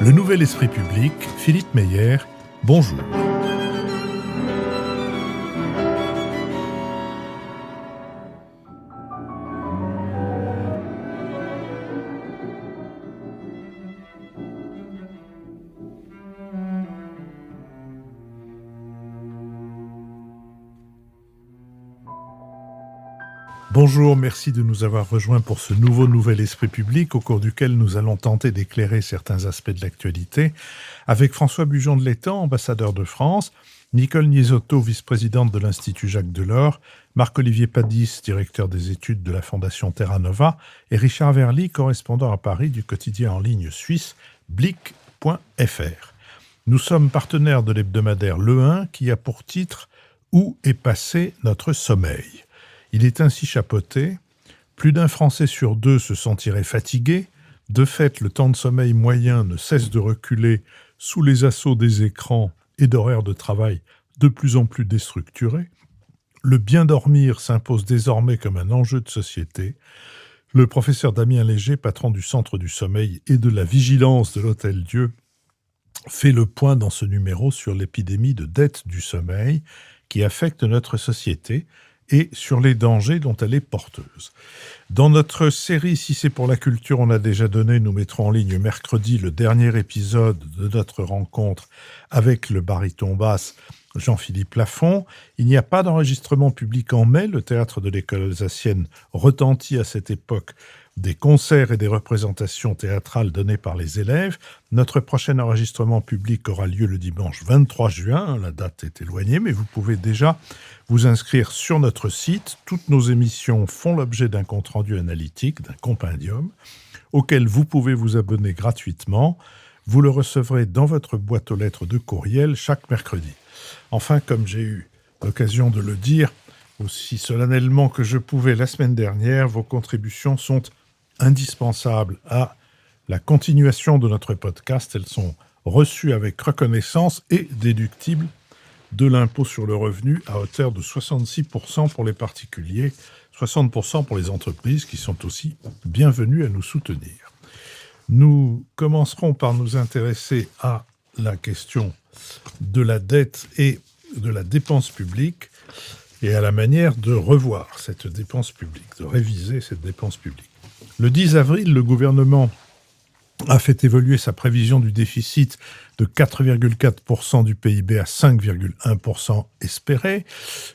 Le Nouvel Esprit Public, Philippe Meyer, bonjour. Bonjour, merci de nous avoir rejoints pour ce Nouvel Esprit Public au cours duquel nous allons tenter d'éclairer certains aspects de l'actualité avec François Bujon de l'Étang, ambassadeur de France, Nicole Niesotto, vice-présidente de l'Institut Jacques Delors, Marc-Olivier Padis, directeur des études de la Fondation Terra Nova et Richard Verly, correspondant à Paris du quotidien en ligne suisse Blick.fr. Nous sommes partenaires de l'hebdomadaire Le 1 qui a pour titre « Où est passé notre sommeil ?» Il est ainsi chapeauté. Plus d'un Français sur deux se sentirait fatigué. De fait, le temps de sommeil moyen ne cesse de reculer sous les assauts des écrans et d'horaires de travail de plus en plus déstructurés. Le bien dormir s'impose désormais comme un enjeu de société. Le professeur Damien Léger, patron du Centre du sommeil et de la vigilance de l'Hôtel Dieu, fait le point dans ce numéro sur l'épidémie de dette du sommeil qui affecte notre société et sur les dangers dont elle est porteuse. Dans notre série Si c'est pour la culture, on a déjà donné, nous mettrons en ligne mercredi le dernier épisode de notre rencontre avec le baryton basse Jean-Philippe Lafont. Il n'y a pas d'enregistrement public en mai. Le théâtre de l'école alsacienne retentit à cette époque des concerts et des représentations théâtrales données par les élèves. Notre prochain enregistrement public aura lieu le dimanche 23 juin. La date est éloignée, mais vous pouvez déjà vous inscrire sur notre site. Toutes nos émissions font l'objet d'un compte-rendu analytique, d'un compendium, auquel vous pouvez vous abonner gratuitement. Vous le recevrez dans votre boîte aux lettres de courriel chaque mercredi. Enfin, comme j'ai eu l'occasion de le dire aussi solennellement que je pouvais la semaine dernière, vos contributions sont indispensables à la continuation de notre podcast. Elles sont reçues avec reconnaissance et déductibles de l'impôt sur le revenu à hauteur de 66% pour les particuliers, 60% pour les entreprises qui sont aussi bienvenues à nous soutenir. Nous commencerons par nous intéresser à la question de la dette et de la dépense publique et à la manière de revoir cette dépense publique, de réviser cette dépense publique. Le 10 avril, le gouvernement a fait évoluer sa prévision du déficit de 4,4% du PIB à 5,1% espéré.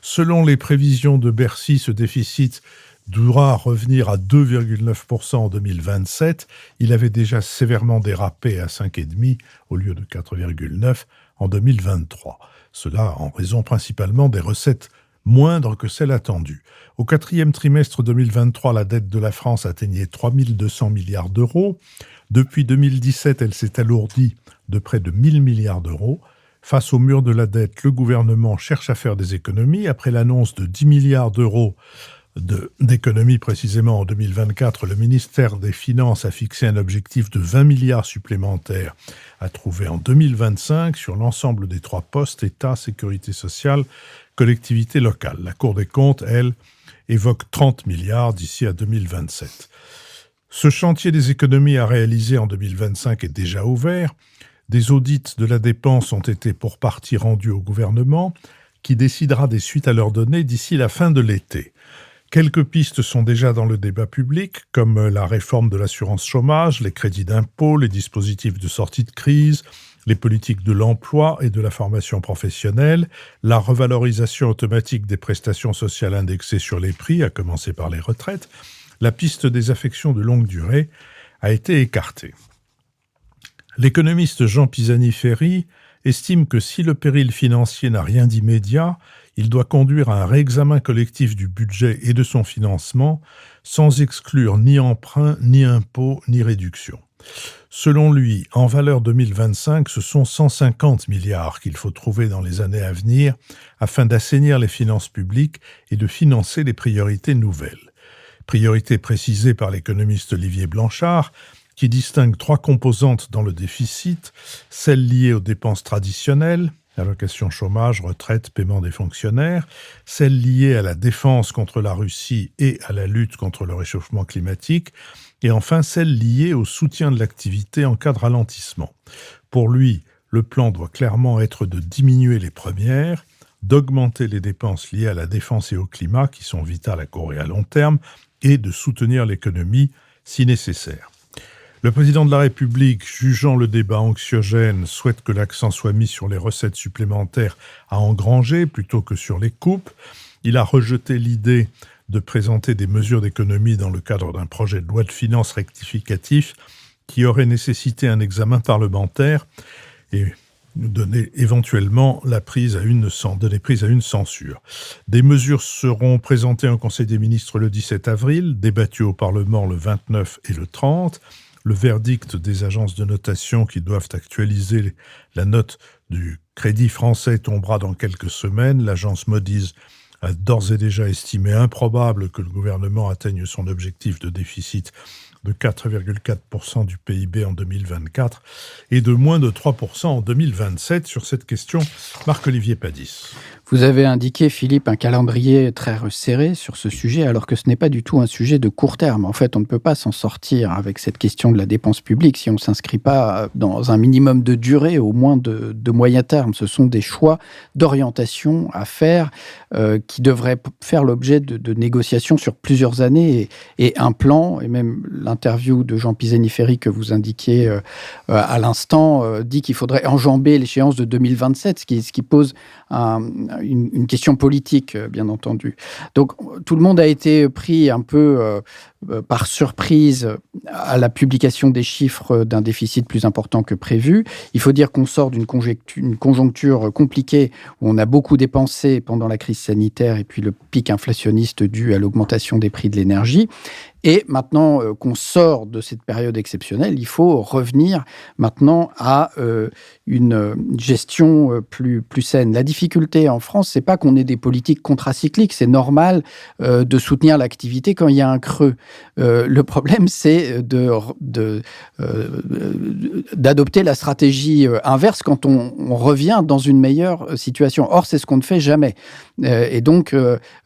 Selon les prévisions de Bercy, ce déficit devra revenir à 2,9% en 2027. Il avait déjà sévèrement dérapé à 5,5% au lieu de 4,9% en 2023. Cela en raison principalement des recettes moindres que celles attendues. Au quatrième trimestre 2023, la dette de la France atteignait 3 200 milliards d'euros. Depuis 2017, elle s'est alourdie de près de 1 000 milliards d'euros. Face au mur de la dette, le gouvernement cherche à faire des économies. Après l'annonce de 10 milliards d'euros d'économies précisément en 2024, le ministère des Finances a fixé un objectif de 20 milliards supplémentaires à trouver en 2025 sur l'ensemble des trois postes, État, Sécurité sociale, collectivités locales. La Cour des comptes, elle, évoque 30 milliards d'ici à 2027. Ce chantier des économies à réaliser en 2025 est déjà ouvert. Des audits de la dépense ont été pour partie rendus au gouvernement, qui décidera des suites à leur donner d'ici la fin de l'été. Quelques pistes sont déjà dans le débat public, comme la réforme de l'assurance chômage, les crédits d'impôt, les dispositifs de sortie de crise, les politiques de l'emploi et de la formation professionnelle, la revalorisation automatique des prestations sociales indexées sur les prix, à commencer par les retraites. La piste des affections de longue durée a été écartée. L'économiste Jean Pisani-Ferry estime que si le péril financier n'a rien d'immédiat, il doit conduire à un réexamen collectif du budget et de son financement, sans exclure ni emprunt, ni impôt, ni réduction. Selon lui, en valeur 2025, ce sont 150 milliards qu'il faut trouver dans les années à venir afin d'assainir les finances publiques et de financer les priorités nouvelles. Priorités précisées par l'économiste Olivier Blanchard, qui distingue trois composantes dans le déficit, celles liées aux dépenses traditionnelles, allocations chômage, retraite, paiement des fonctionnaires, celles liées à la défense contre la Russie et à la lutte contre le réchauffement climatique, et enfin celles liées au soutien de l'activité en cas de ralentissement. Pour lui, le plan doit clairement être de diminuer les premières, d'augmenter les dépenses liées à la défense et au climat, qui sont vitales à court et à long terme, et de soutenir l'économie si nécessaire. Le président de la République, jugeant le débat anxiogène, souhaite que l'accent soit mis sur les recettes supplémentaires à engranger plutôt que sur les coupes. Il a rejeté l'idée de présenter des mesures d'économie dans le cadre d'un projet de loi de finances rectificatif qui aurait nécessité un examen parlementaire et nous donner éventuellement donner prise à une censure. Des mesures seront présentées en Conseil des ministres le 17 avril, débattues au Parlement le 29 et le 30. Le verdict des agences de notation qui doivent actualiser la note du Crédit français tombera dans quelques semaines. L'agence Moody's a d'ores et déjà estimé improbable que le gouvernement atteigne son objectif de déficit de 4,4% du PIB en 2024 et de moins de 3% en 2027. Sur cette question, Marc-Olivier Padis. Vous avez indiqué, Philippe, un calendrier très resserré sur ce sujet, alors que ce n'est pas du tout un sujet de court terme. En fait, on ne peut pas s'en sortir avec cette question de la dépense publique si on ne s'inscrit pas dans un minimum de durée, au moins de moyen terme. Ce sont des choix d'orientation à faire qui devraient faire l'objet de négociations sur plusieurs années et un plan, et même l'interview de Jean Pisani-Ferry que vous indiquiez à l'instant, dit qu'il faudrait enjamber l'échéance de 2027, ce qui pose une question politique, bien entendu. Donc, tout le monde a été pris un peu par surprise à la publication des chiffres d'un déficit plus important que prévu. Il faut dire qu'on sort d'une conjoncture compliquée où on a beaucoup dépensé pendant la crise sanitaire et puis le pic inflationniste dû à l'augmentation des prix de l'énergie. Et maintenant qu'on sort de cette période exceptionnelle, il faut revenir maintenant à une gestion plus saine. La difficulté en France, c'est pas qu'on ait des politiques contracycliques. C'est normal de soutenir l'activité quand il y a un creux. Le problème, c'est d'adopter la stratégie inverse quand on revient dans une meilleure situation. Or, c'est ce qu'on ne fait jamais. Et donc,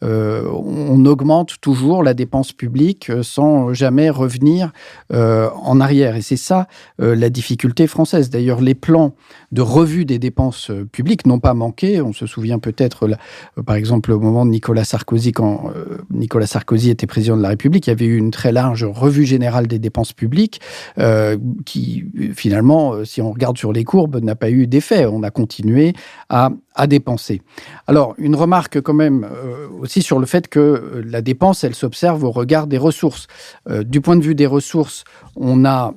on augmente toujours la dépense publique sans jamais revenir en arrière. Et c'est ça la difficulté française. D'ailleurs, les plans de revue des dépenses publiques n'ont pas manqué. On se souvient peut-être, par exemple, au moment de Nicolas Sarkozy, quand Nicolas Sarkozy était président de la République, il y avait eu une très large revue générale des dépenses publiques qui, finalement, si on regarde sur les courbes, n'a pas eu d'effet. On a continué à dépenser. Alors, une remarque quand même aussi sur le fait que la dépense, elle s'observe au regard des ressources. Du point de vue des ressources, on a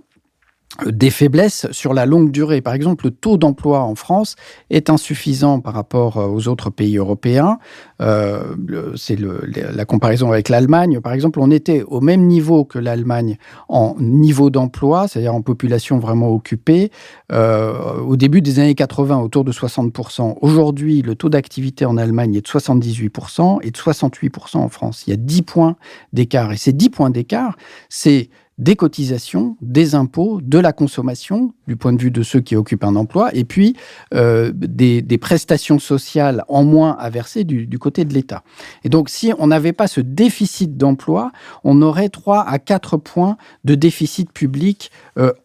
des faiblesses sur la longue durée. Par exemple, le taux d'emploi en France est insuffisant par rapport aux autres pays européens. C'est la comparaison avec l'Allemagne. Par exemple, on était au même niveau que l'Allemagne en niveau d'emploi, c'est-à-dire en population vraiment occupée, au début des années 80, autour de 60%. Aujourd'hui, le taux d'activité en Allemagne est de 78% et de 68% en France. Il y a 10 points d'écart. Et ces 10 points d'écart, c'est des cotisations, des impôts, de la consommation, du point de vue de ceux qui occupent un emploi, et puis des prestations sociales en moins à verser du côté de l'État. Et donc, si on n'avait pas ce déficit d'emploi, on aurait 3 à 4 points de déficit public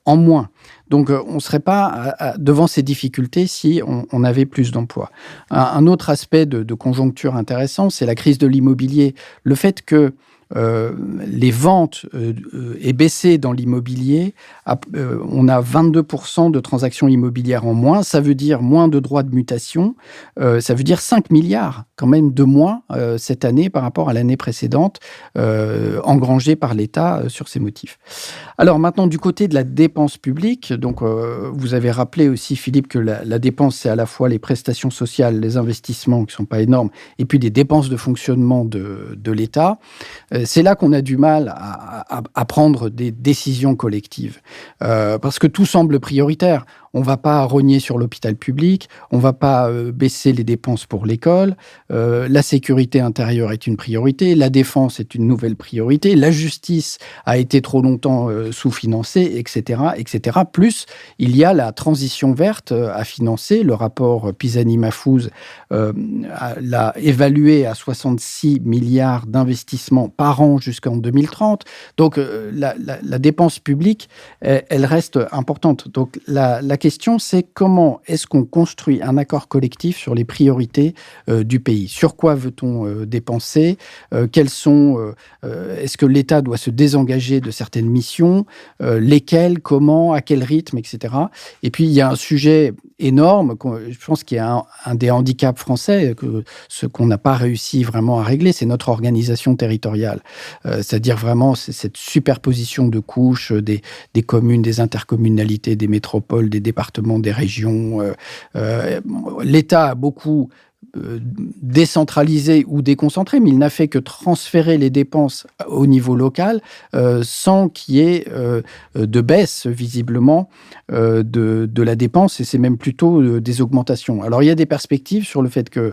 en moins. Donc, on ne serait pas devant ces difficultés si on avait plus d'emplois. Un autre aspect de conjoncture intéressant, c'est la crise de l'immobilier. Le fait que les ventes aient baissé dans l'immobilier, on a 22% de transactions immobilières en moins, ça veut dire moins de droits de mutation, ça veut dire 5 milliards quand même de moins cette année par rapport à l'année précédente, engrangés par l'État sur ces motifs. Alors maintenant, du côté de la dépense publique, donc vous avez rappelé aussi, Philippe, que la dépense, c'est à la fois les prestations sociales, les investissements qui ne sont pas énormes, et puis des dépenses de fonctionnement de l'État. C'est là qu'on a du mal à prendre des décisions collectives. Parce que tout semble prioritaire. on ne va pas rogner sur l'hôpital public, on ne va pas baisser les dépenses pour l'école, la sécurité intérieure est une priorité, la défense est une nouvelle priorité, la justice a été trop longtemps sous-financée, etc., etc. Plus, il y a la transition verte à financer. Le rapport Pisani-Mahfouz l'a évalué à 66 milliards d'investissements par an jusqu'en 2030. Donc, la dépense publique, elle reste importante. Donc, la question, c'est comment est-ce qu'on construit un accord collectif sur les priorités du pays? Sur quoi veut-on dépenser? Est-ce que l'État doit se désengager de certaines missions? Lesquelles? Comment? À quel rythme? Etc. Et puis, il y a un sujet énorme, je pense qu'il y a un des handicaps français, ce qu'on n'a pas réussi vraiment à régler, c'est notre organisation territoriale. C'est-à-dire vraiment cette superposition de couches des communes, des intercommunalités, des métropoles, des départements, des régions. L'État a beaucoup décentralisé ou déconcentré, mais il n'a fait que transférer les dépenses au niveau local sans qu'il y ait de baisse, visiblement, de la dépense, et c'est même plutôt des augmentations. Alors, il y a des perspectives sur le fait qu'il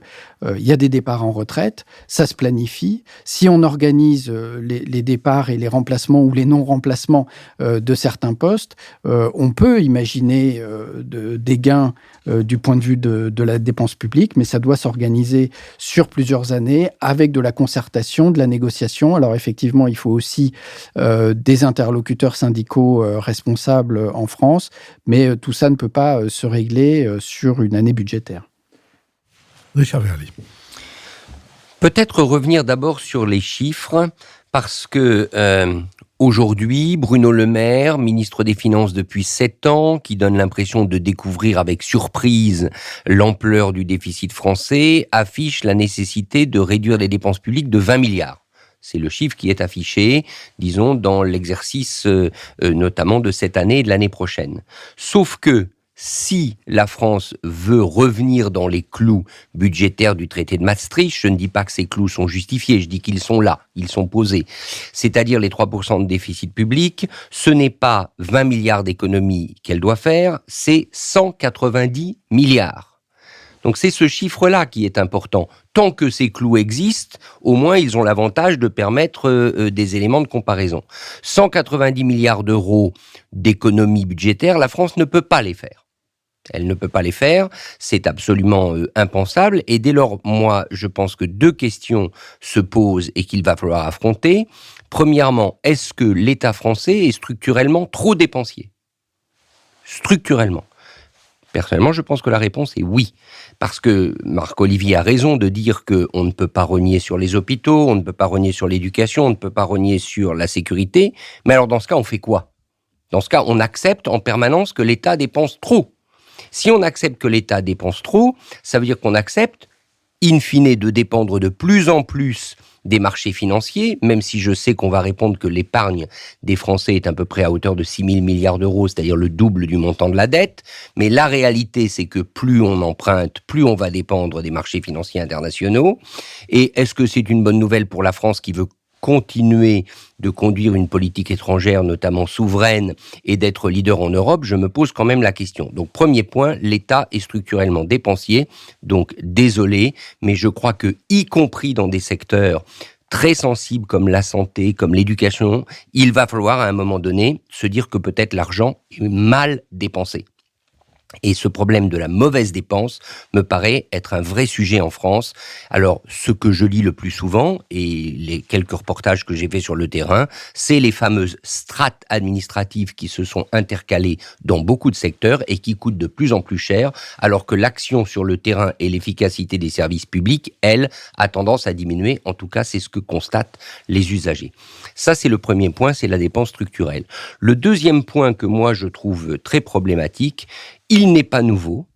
y a des départs en retraite, ça se planifie. Si on organise les départs et les remplacements ou les non-remplacements de certains postes, on peut imaginer des gains du point de vue de la dépense publique, mais ça doit s'organiser sur plusieurs années avec de la concertation, de la négociation. Alors effectivement, il faut aussi des interlocuteurs syndicaux responsables en France, mais tout ça ne peut pas se régler sur une année budgétaire. Richard Verly. Peut-être revenir d'abord sur les chiffres, parce que aujourd'hui, Bruno Le Maire, ministre des Finances depuis 7 ans, qui donne l'impression de découvrir avec surprise l'ampleur du déficit français, affiche la nécessité de réduire les dépenses publiques de 20 milliards. C'est le chiffre qui est affiché, disons, dans l'exercice notamment de cette année et de l'année prochaine. Sauf que si la France veut revenir dans les clous budgétaires du traité de Maastricht, je ne dis pas que ces clous sont justifiés, je dis qu'ils sont là, ils sont posés. C'est-à-dire les 3% de déficit public, ce n'est pas 20 milliards d'économies qu'elle doit faire, c'est 190 milliards. Donc c'est ce chiffre-là qui est important. Tant que ces clous existent, au moins ils ont l'avantage de permettre des éléments de comparaison. 190 milliards d'euros d'économies budgétaires, la France ne peut pas les faire. Elle ne peut pas les faire, c'est absolument impensable. Et dès lors, moi, je pense que 2 questions se posent et qu'il va falloir affronter. Premièrement, est-ce que l'État français est structurellement trop dépensier ? Structurellement. Personnellement, je pense que la réponse est oui. Parce que Marc-Olivier a raison de dire qu'on ne peut pas rogner sur les hôpitaux, on ne peut pas rogner sur l'éducation, on ne peut pas rogner sur la sécurité. Mais alors, dans ce cas, on fait quoi ? Dans ce cas, on accepte en permanence que l'État dépense trop. Si on accepte que l'État dépense trop, ça veut dire qu'on accepte, in fine, de dépendre de plus en plus des marchés financiers, même si je sais qu'on va répondre que l'épargne des Français est à peu près à hauteur de 6 000 milliards d'euros, c'est-à-dire le double du montant de la dette. Mais la réalité, c'est que plus on emprunte, plus on va dépendre des marchés financiers internationaux. Et est-ce que c'est une bonne nouvelle pour la France qui veut continuer de conduire une politique étrangère, notamment souveraine, et d'être leader en Europe, je me pose quand même la question. Donc, premier point, l'État est structurellement dépensier, donc désolé, mais je crois que, y compris dans des secteurs très sensibles comme la santé, comme l'éducation, il va falloir à un moment donné se dire que peut-être l'argent est mal dépensé. Et ce problème de la mauvaise dépense me paraît être un vrai sujet en France. Alors, ce que je lis le plus souvent, et les quelques reportages que j'ai faits sur le terrain, c'est les fameuses strates administratives qui se sont intercalées dans beaucoup de secteurs et qui coûtent de plus en plus cher, alors que l'action sur le terrain et l'efficacité des services publics, elle, a tendance à diminuer. En tout cas, c'est ce que constatent les usagers. Ça, c'est le premier point, c'est la dépense structurelle. Le deuxième point que moi, je trouve très problématique, il n'est pas nouveau,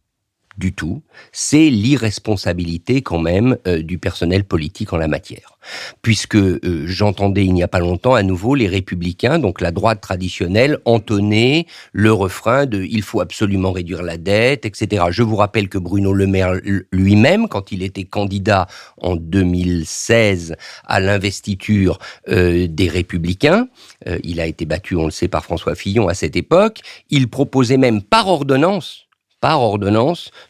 du tout, c'est l'irresponsabilité quand même du personnel politique en la matière. Puisque j'entendais il n'y a pas longtemps à nouveau les Républicains, donc la droite traditionnelle, entonner le refrain de « il faut absolument réduire la dette », etc. Je vous rappelle que Bruno Le Maire lui-même, quand il était candidat en 2016 à l'investiture des Républicains, il a été battu, on le sait, par François Fillon à cette époque, il proposait même par ordonnance,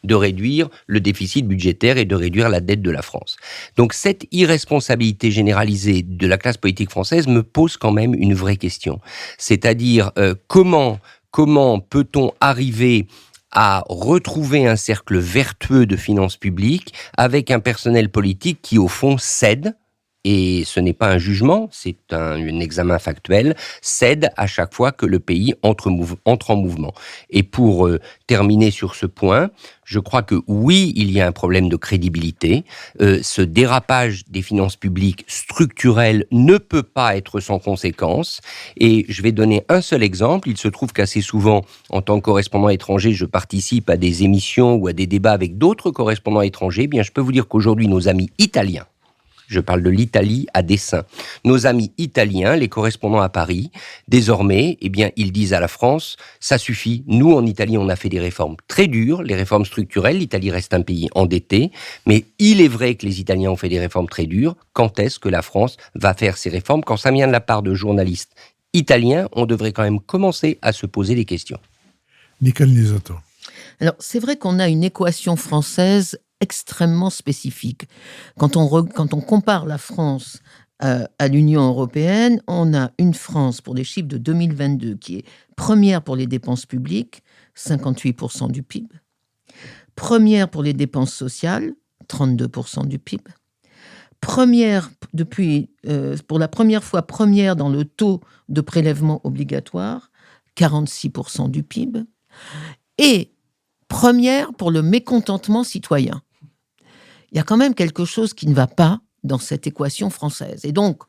de réduire le déficit budgétaire et de réduire la dette de la France. Donc cette irresponsabilité généralisée de la classe politique française me pose quand même une vraie question. C'est-à-dire, comment peut-on arriver à retrouver un cercle vertueux de finances publiques avec un personnel politique qui, au fond, cède, et ce n'est pas un jugement, c'est un examen factuel, cède à chaque fois que le pays entre en mouvement. Et pour terminer sur ce point, je crois que oui, il y a un problème de crédibilité. Ce dérapage des finances publiques structurelles ne peut pas être sans conséquences. Et je vais donner un seul exemple. Il se trouve qu'assez souvent, en tant que correspondant étranger, je participe à des émissions ou à des débats avec d'autres correspondants étrangers. Eh bien, je peux vous dire qu'aujourd'hui, nos amis italiens, je parle de l'Italie à dessein. Nos amis italiens, les correspondants à Paris, désormais, eh bien, ils disent à la France, ça suffit. Nous, en Italie, on a fait des réformes très dures, les réformes structurelles. L'Italie reste un pays endetté. Mais il est vrai que les Italiens ont fait des réformes très dures. Quand est-ce que la France va faire ces réformes? Quand ça vient de la part de journalistes italiens, on devrait quand même commencer à se poser des questions. Nicole Lisoto. Alors, c'est vrai qu'on a une équation française extrêmement spécifique. Quand on compare la France à l'Union européenne, on a une France, pour les chiffres de 2022, qui est première pour les dépenses publiques, 58% du PIB, première pour les dépenses sociales, 32% du PIB, première pour la première fois première dans le taux de prélèvement obligatoire, 46% du PIB, et première pour le mécontentement citoyen. Il y a quand même quelque chose qui ne va pas dans cette équation française. Et donc,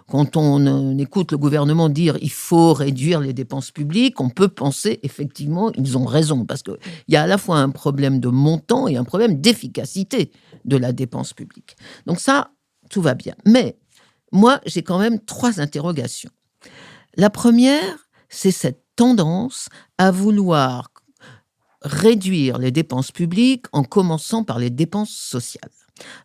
quand on écoute le gouvernement dire il faut réduire les dépenses publiques, on peut penser effectivement ils ont raison, parce qu'il y a à la fois un problème de montant et un problème d'efficacité de la dépense publique. Donc ça, tout va bien. Mais moi, j'ai quand même 3 interrogations. La première, c'est cette tendance à vouloir réduire les dépenses publiques en commençant par les dépenses sociales.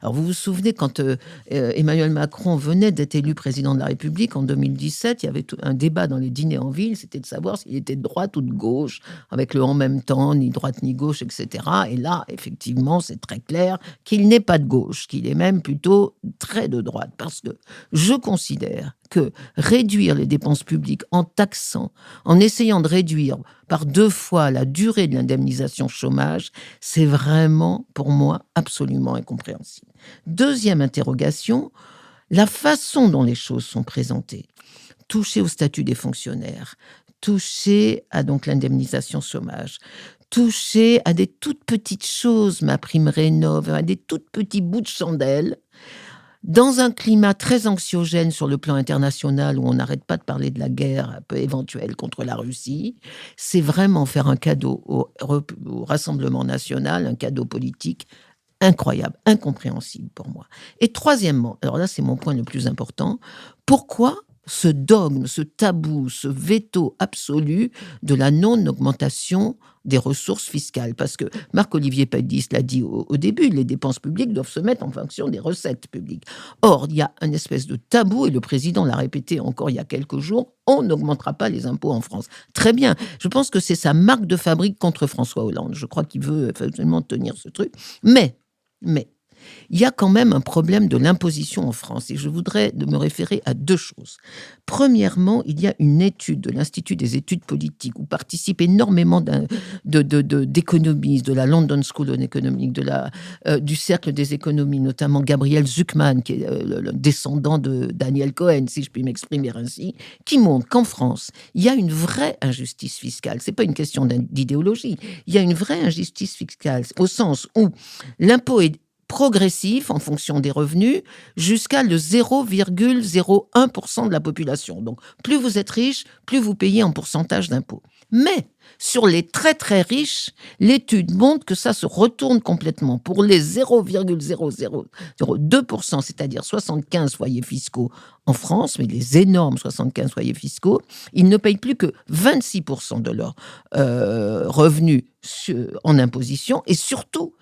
Alors, vous vous souvenez, quand Emmanuel Macron venait d'être élu président de la République en 2017, il y avait un débat dans les dîners en ville, c'était de savoir s'il était de droite ou de gauche, avec le « en même temps », ni droite ni gauche, etc. Et là, effectivement, c'est très clair qu'il n'est pas de gauche, qu'il est même plutôt très de droite, parce que je considère que réduire les dépenses publiques en taxant, en essayant de réduire par 2 fois la durée de l'indemnisation chômage, c'est vraiment, pour moi, absolument incompréhensible. Deuxième interrogation, la façon dont les choses sont présentées. Toucher au statut des fonctionnaires, toucher à donc l'indemnisation chômage, toucher à des toutes petites choses, ma prime rénov', à des toutes petits bouts de chandelle, dans un climat très anxiogène sur le plan international où on n'arrête pas de parler de la guerre un peu éventuelle contre la Russie, c'est vraiment faire un cadeau au Rassemblement national, un cadeau politique incroyable, incompréhensible pour moi. Et troisièmement, alors là c'est mon point le plus important, pourquoi ce dogme, ce tabou, ce veto absolu de la non-augmentation des ressources fiscales? Parce que Marc-Olivier Pédis l'a dit au début, les dépenses publiques doivent se mettre en fonction des recettes publiques. Or, il y a une espèce de tabou, et le président l'a répété encore il y a quelques jours, on n'augmentera pas les impôts en France. Très bien, je pense que c'est sa marque de fabrique contre François Hollande. Je crois qu'il veut absolument tenir ce truc. Mais, il y a quand même un problème de l'imposition en France, et je voudrais me référer à 2 choses. Premièrement, il y a une étude de l'Institut des études politiques où participent énormément d'économistes, de la London School of Economics, du Cercle des économies, notamment Gabriel Zucman, qui est le descendant de Daniel Cohen, si je puis m'exprimer ainsi, qui montre qu'en France, il y a une vraie injustice fiscale. Ce n'est pas une question d'idéologie. Il y a une vraie injustice fiscale, au sens où l'impôt est progressif en fonction des revenus jusqu'à le 0,01% de la population. Donc, plus vous êtes riche, plus vous payez en pourcentage d'impôts. Mais sur les très très riches, l'étude montre que ça se retourne complètement. Pour les 0,0002%, c'est-à-dire 75 foyers fiscaux en France, mais les énormes 75 foyers fiscaux, ils ne payent plus que 26% de leurs revenus en imposition, et surtout,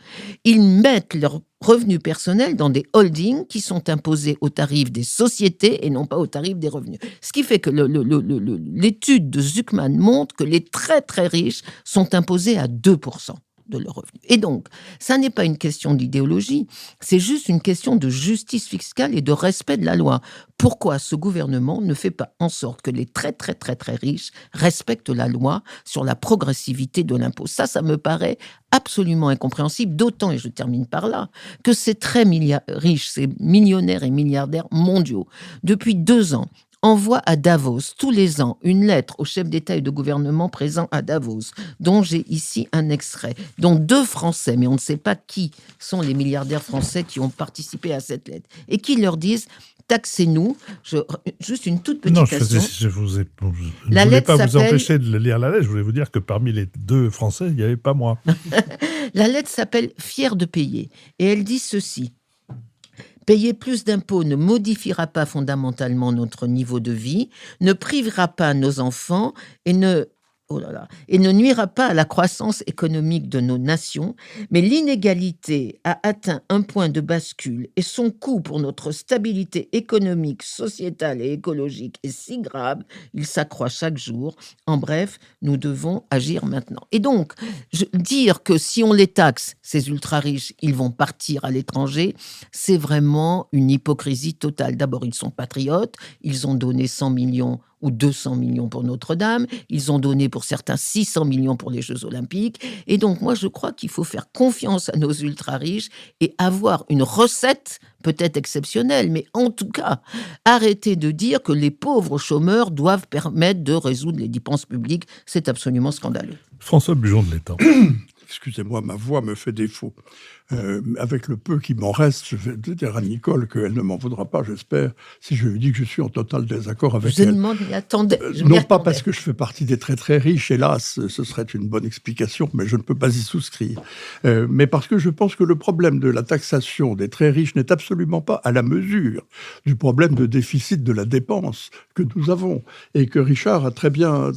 ils mettent leurs revenus personnels dans des holdings qui sont imposés au tarif des sociétés et non pas au tarif des revenus. Ce qui fait que l'étude de Zucman montre que les très très riches sont imposés à 2% de leurs revenus. Et donc, ça n'est pas une question d'idéologie, c'est juste une question de justice fiscale et de respect de la loi. Pourquoi ce gouvernement ne fait pas en sorte que les très très très très riches respectent la loi sur la progressivité de l'impôt? Ça me paraît absolument incompréhensible, d'autant, et je termine par là, que ces très riches, ces millionnaires et milliardaires mondiaux, depuis 2 ans, envoie à Davos tous les ans une lettre aux chefs d'État et de gouvernement présents à Davos, dont j'ai ici un extrait, dont 2 Français, mais on ne sait pas qui sont les milliardaires français qui ont participé à cette lettre, et qui leur disent « taxez-nous ». Juste une toute petite question. Je ne voulais pas vous empêcher de lire la lettre, je voulais vous dire que parmi les 2 Français, il n'y avait pas moi. La lettre s'appelle « Fier de payer » et elle dit ceci. Payer plus d'impôts ne modifiera pas fondamentalement notre niveau de vie, ne privera pas nos enfants et ne nuira pas à la croissance économique de nos nations, mais l'inégalité a atteint un point de bascule et son coût pour notre stabilité économique, sociétale et écologique est si grave, il s'accroît chaque jour. En bref, nous devons agir maintenant. Et donc, dire que si on les taxe, ces ultra-riches, ils vont partir à l'étranger, c'est vraiment une hypocrisie totale. D'abord, ils sont patriotes, ils ont donné 100 millions ou 200 millions pour Notre-Dame, ils ont donné pour certains 600 millions pour les Jeux Olympiques, et donc moi je crois qu'il faut faire confiance à nos ultra-riches et avoir une recette peut-être exceptionnelle, mais en tout cas, arrêter de dire que les pauvres chômeurs doivent permettre de résoudre les dépenses publiques, c'est absolument scandaleux. François Bujon de l'Étang. Excusez-moi, ma voix me fait défaut. Avec le peu qui m'en reste, je vais dire à Nicole qu'elle ne m'en voudra pas, j'espère, si je lui dis que je suis en total désaccord avec elle. Non pas parce que je fais partie des très très riches, hélas, ce serait une bonne explication, mais je ne peux pas y souscrire. Mais parce que je pense que le problème de la taxation des très riches n'est absolument pas à la mesure du problème de déficit de la dépense que nous avons, et que Richard a très bien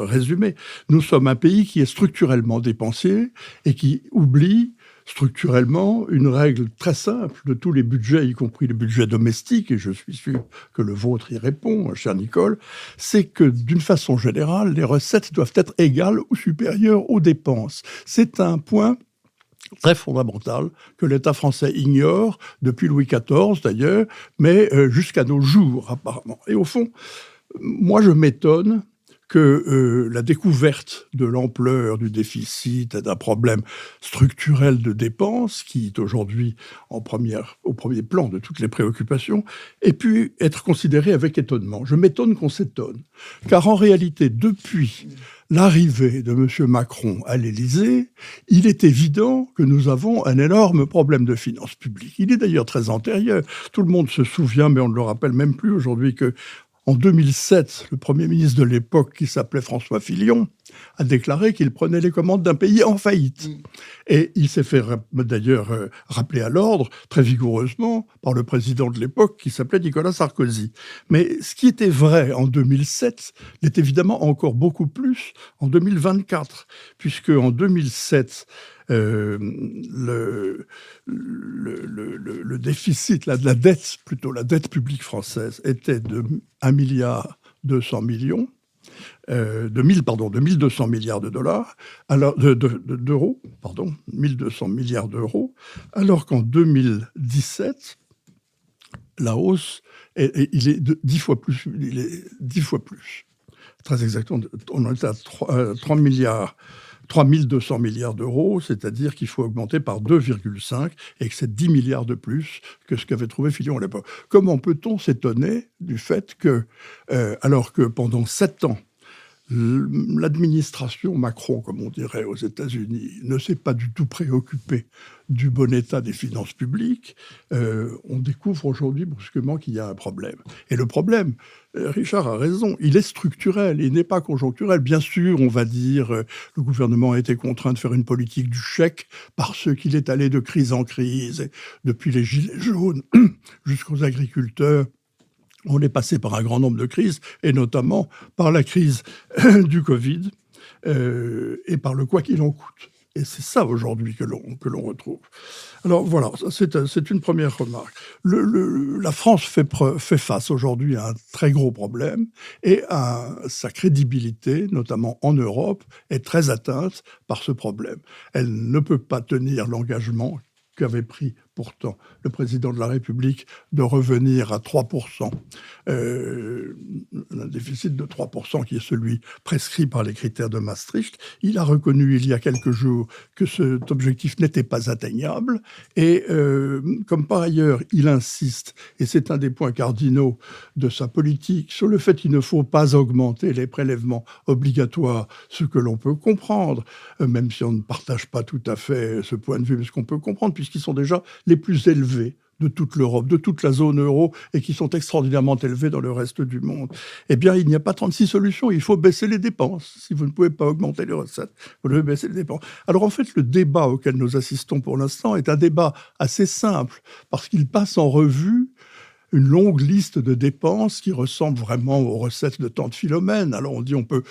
résumé. Nous sommes un pays qui est structurellement dépensier et qui oublie structurellement une règle très simple de tous les budgets, y compris les budgets domestiques, et je suis sûr que le vôtre y répond, cher Nicole, c'est que d'une façon générale, les recettes doivent être égales ou supérieures aux dépenses. C'est un point très fondamental que l'État français ignore depuis Louis XIV d'ailleurs, mais jusqu'à nos jours apparemment. Et au fond, moi je m'étonne que la découverte de l'ampleur du déficit et d'un problème structurel de dépenses, qui est aujourd'hui au premier plan de toutes les préoccupations, ait pu être considérée avec étonnement. Je m'étonne qu'on s'étonne, car en réalité, depuis l'arrivée de M. Macron à l'Élysée, il est évident que nous avons un énorme problème de finances publiques. Il est d'ailleurs très antérieur. Tout le monde se souvient, mais on ne le rappelle même plus aujourd'hui, que en 2007, le Premier ministre de l'époque, qui s'appelait François Fillon, a déclaré qu'il prenait les commandes d'un pays en faillite. Et il s'est fait d'ailleurs rappeler à l'ordre très vigoureusement par le président de l'époque, qui s'appelait Nicolas Sarkozy. Mais ce qui était vrai en 2007 l'est évidemment encore beaucoup plus en 2024, puisque en 2007, le déficit, la dette publique française était de 1,2 milliard, de 1200 milliards de dollars, d'euros, 1200 milliards d'euros, alors qu'en 2017, la hausse, il est de 10 fois plus. Il est 10 fois plus. Très exactement, on en est à 3 200 milliards d'euros, c'est-à-dire qu'il faut augmenter par 2,5 et que c'est 10 milliards de plus que ce qu'avait trouvé Fillon à l'époque. Comment peut-on s'étonner du fait que, alors que pendant 7 ans, l'administration Macron, comme on dirait aux États-Unis, ne s'est pas du tout préoccupée du bon état des finances publiques, on découvre aujourd'hui brusquement qu'il y a un problème. Et le problème, Richard a raison, il est structurel, il n'est pas conjoncturel. Bien sûr, on va dire, le gouvernement a été contraint de faire une politique du chèque parce qu'il est allé de crise en crise, et depuis les gilets jaunes jusqu'aux agriculteurs. On est passé par un grand nombre de crises, et notamment par la crise du Covid et par le quoi qu'il en coûte. Et c'est ça aujourd'hui que l'on retrouve. Alors voilà, c'est une première remarque. La France fait face aujourd'hui à un très gros problème et sa crédibilité, notamment en Europe, est très atteinte par ce problème. Elle ne peut pas tenir l'engagement qu'avait pris pourtant le président de la République de revenir à 3%, un déficit de 3% qui est celui prescrit par les critères de Maastricht. Il a reconnu il y a quelques jours que cet objectif n'était pas atteignable et comme par ailleurs il insiste, et c'est un des points cardinaux de sa politique, sur le fait qu'il ne faut pas augmenter les prélèvements obligatoires, ce que l'on peut comprendre, même si on ne partage pas tout à fait ce point de vue, mais ce qu'on peut comprendre, puisqu'ils sont déjà les plus élevés de toute l'Europe, de toute la zone euro, et qui sont extraordinairement élevés dans le reste du monde. Eh bien, il n'y a pas 36 solutions, il faut baisser les dépenses. Si vous ne pouvez pas augmenter les recettes, vous devez baisser les dépenses. Alors en fait, le débat auquel nous assistons pour l'instant est un débat assez simple, parce qu'il passe en revue une longue liste de dépenses qui ressemble vraiment aux recettes de Tante Philomène. Alors on dit on peut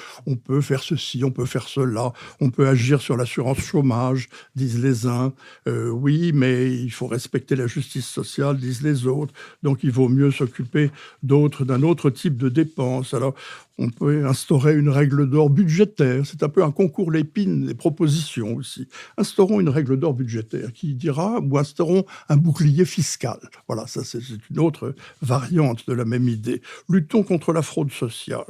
faire ceci, on peut faire cela, on peut agir sur l'assurance chômage, disent les uns. Oui, mais il faut respecter la justice sociale, disent les autres. Donc il vaut mieux s'occuper d'un autre type de dépenses. Alors on peut instaurer une règle d'or budgétaire. C'est un peu un concours l'épine des propositions aussi. Instaurons une règle d'or budgétaire qui dira, ou instaurons un bouclier fiscal. Voilà, ça c'est une autre variante de la même idée. Luttons contre la fraude sociale.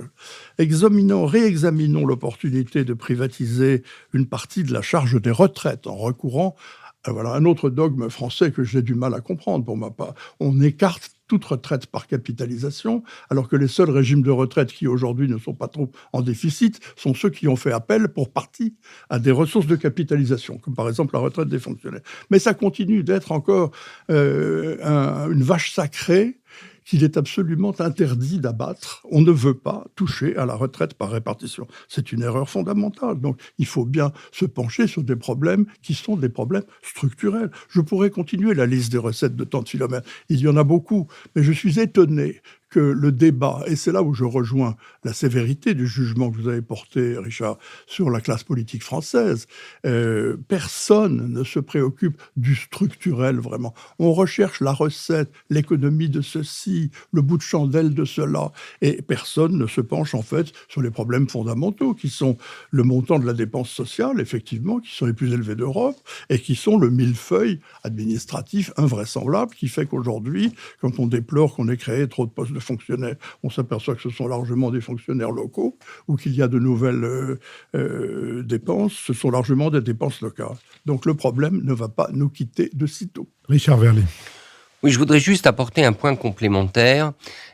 Réexaminons l'opportunité de privatiser une partie de la charge des retraites en recourant à un autre dogme français que j'ai du mal à comprendre pour ma part. On écarte toute retraite par capitalisation, alors que les seuls régimes de retraite qui aujourd'hui ne sont pas trop en déficit sont ceux qui ont fait appel pour partie à des ressources de capitalisation, comme par exemple la retraite des fonctionnaires. Mais ça continue d'être encore une vache sacrée qu'il est absolument interdit d'abattre. On ne veut pas toucher à la retraite par répartition. C'est une erreur fondamentale. Donc, il faut bien se pencher sur des problèmes qui sont des problèmes structurels. Je pourrais continuer la liste des recettes de Tante Philomène. Il y en a beaucoup, mais je suis étonné que le débat, et c'est là où je rejoins la sévérité du jugement que vous avez porté, Richard, sur la classe politique française, personne ne se préoccupe du structurel, vraiment. On recherche la recette, l'économie de ceci, le bout de chandelle de cela, et personne ne se penche, en fait, sur les problèmes fondamentaux, qui sont le montant de la dépense sociale, effectivement, qui sont les plus élevés d'Europe, et qui sont le millefeuille administratif invraisemblable, qui fait qu'aujourd'hui, quand on déplore qu'on ait créé trop de postes de fonctionnaires, on s'aperçoit que ce sont largement des fonctionnaires locaux ou qu'il y a de nouvelles dépenses, ce sont largement des dépenses locales. Donc le problème ne va pas nous quitter de sitôt. Richard Verlet. Oui, je voudrais juste apporter un point complémentaire.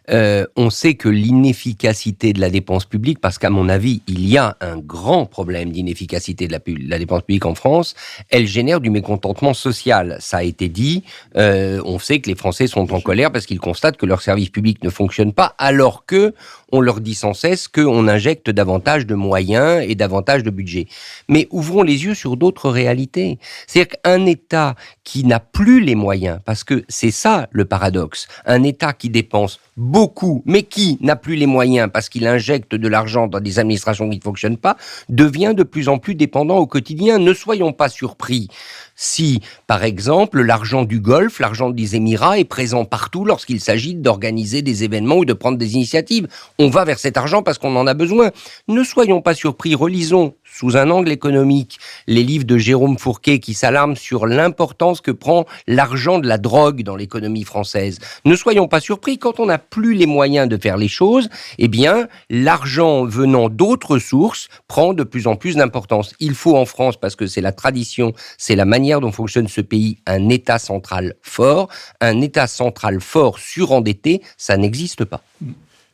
On sait que l'inefficacité de la dépense publique, parce qu'à mon avis, il y a un grand problème d'inefficacité de la dépense publique en France, elle génère du mécontentement social. Ça a été dit, on sait que les Français sont en colère parce qu'ils constatent que leur service public ne fonctionne pas, alors que on leur dit sans cesse qu'on injecte davantage de moyens et davantage de budget. Mais ouvrons les yeux sur d'autres réalités. C'est-à-dire qu'un État qui n'a plus les moyens, parce que c'est ça le paradoxe, un État qui dépense beaucoup, mais qui n'a plus les moyens parce qu'il injecte de l'argent dans des administrations qui ne fonctionnent pas, devient de plus en plus dépendant au quotidien. Ne soyons pas surpris si, par exemple, l'argent du Golfe, l'argent des Émirats est présent partout lorsqu'il s'agit d'organiser des événements ou de prendre des initiatives. On va vers cet argent parce qu'on en a besoin. Ne soyons pas surpris, relisons sous un angle économique les livres de Jérôme Fourquet qui s'alarment sur l'importance que prend l'argent de la drogue dans l'économie française. Ne soyons pas surpris, quand on n'a plus les moyens de faire les choses, eh bien, l'argent venant d'autres sources prend de plus en plus d'importance. Il faut en France, parce que c'est la tradition, c'est la manière dont fonctionne ce pays, un État central fort. Un État central fort surendetté, ça n'existe pas.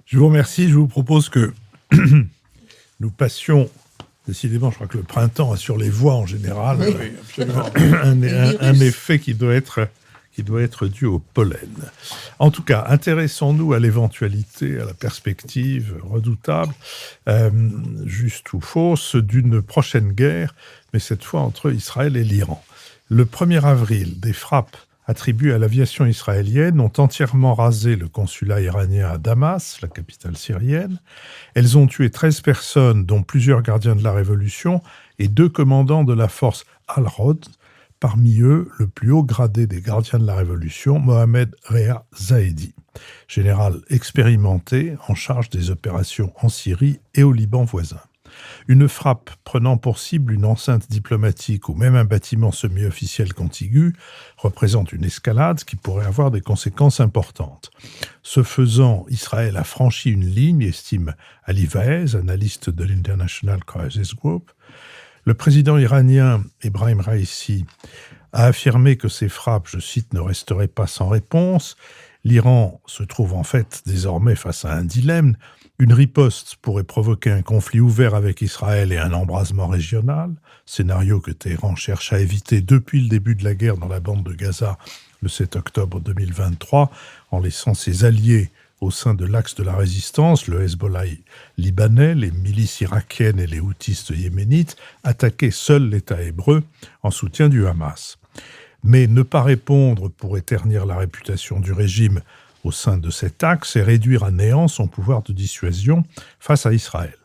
Je vous remercie. Je vous propose que nous passions, décidément, je crois que le printemps a sur les voix en général Oui, absolument. un effet qui doit être dû au pollen. En tout cas, intéressons-nous à l'éventualité, à la perspective redoutable, juste ou fausse, d'une prochaine guerre, mais cette fois entre Israël et l'Iran. Le 1er avril, des frappes attribuées à l'aviation israélienne ont entièrement rasé le consulat iranien à Damas, la capitale syrienne. Elles ont tué 13 personnes, dont plusieurs gardiens de la Révolution et 2 commandants de la force Al-Rod, parmi eux le plus haut gradé des gardiens de la Révolution, Mohamed Rea Zahedi, général expérimenté en charge des opérations en Syrie et au Liban voisin. Une frappe prenant pour cible une enceinte diplomatique ou même un bâtiment semi-officiel contigu représente une escalade qui pourrait avoir des conséquences importantes. Ce faisant, Israël a franchi une ligne, estime Ali Vaez, analyste de l'International Crisis Group. Le président iranien Ebrahim Raisi a affirmé que ces frappes, je cite, ne resteraient pas sans réponse. L'Iran se trouve en fait désormais face à un dilemme. Une riposte pourrait provoquer un conflit ouvert avec Israël et un embrasement régional, scénario que Téhéran cherche à éviter depuis le début de la guerre dans la bande de Gaza le 7 octobre 2023, en laissant ses alliés au sein de l'axe de la résistance, le Hezbollah libanais, les milices irakiennes et les houthistes yéménites, attaquer seul l'État hébreu en soutien du Hamas. Mais ne pas répondre pourrait ternir la réputation du régime au sein de cet axe et réduire à néant son pouvoir de dissuasion face à Israël.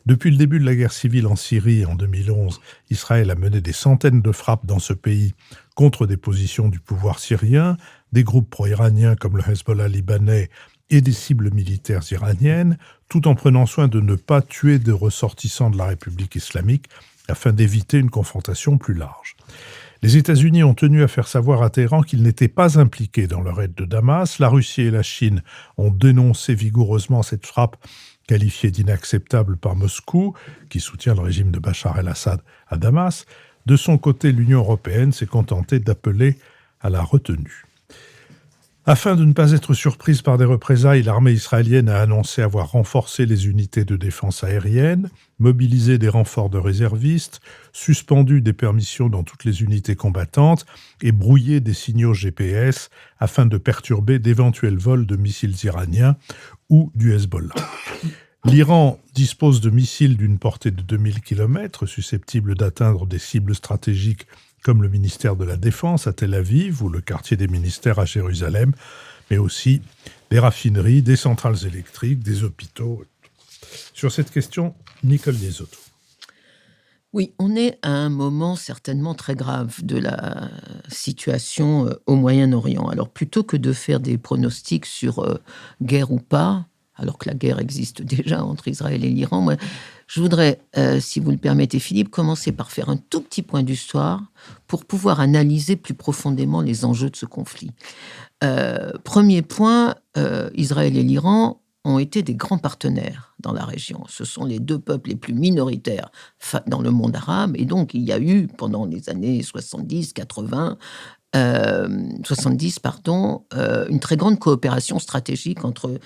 Depuis le début de la guerre civile en Syrie en 2011, Israël a mené des centaines de frappes dans ce pays contre des positions du pouvoir syrien, des groupes pro-iraniens comme le Hezbollah libanais et des cibles militaires iraniennes, tout en prenant soin de ne pas tuer de ressortissants de la République islamique afin d'éviter une confrontation plus large. Les États-Unis ont tenu à faire savoir à Téhéran qu'ils n'étaient pas impliqués dans le raid de Damas. La Russie et la Chine ont dénoncé vigoureusement cette frappe qualifiée d'inacceptable par Moscou, qui soutient le régime de Bachar el-Assad à Damas. De son côté, l'Union européenne s'est contentée d'appeler à la retenue. Afin de ne pas être surprise par des représailles, l'armée israélienne a annoncé avoir renforcé les unités de défense aérienne, mobilisé des renforts de réservistes, suspendu des permissions dans toutes les unités combattantes et brouillé des signaux GPS afin de perturber d'éventuels vols de missiles iraniens ou du Hezbollah. L'Iran dispose de missiles d'une portée de 2000 km, susceptibles d'atteindre des cibles stratégiques comme le ministère de la Défense à Tel Aviv ou le quartier des ministères à Jérusalem, mais aussi des raffineries, des centrales électriques, des hôpitaux. Sur cette question, Nicole Liesotto. Oui, on est à un moment certainement très grave de la situation au Moyen-Orient. Alors plutôt que de faire des pronostics sur guerre ou pas, alors que la guerre existe déjà entre Israël et l'Iran, moi, je voudrais, si vous le permettez Philippe, commencer par faire un tout petit point d'histoire pour pouvoir analyser plus profondément les enjeux de ce conflit. Premier point, Israël et l'Iran ont été des grands partenaires dans la région. Ce sont les 2 peuples les plus minoritaires dans le monde arabe, et donc il y a eu, pendant les années 70, 80, 70, une très grande coopération stratégique entre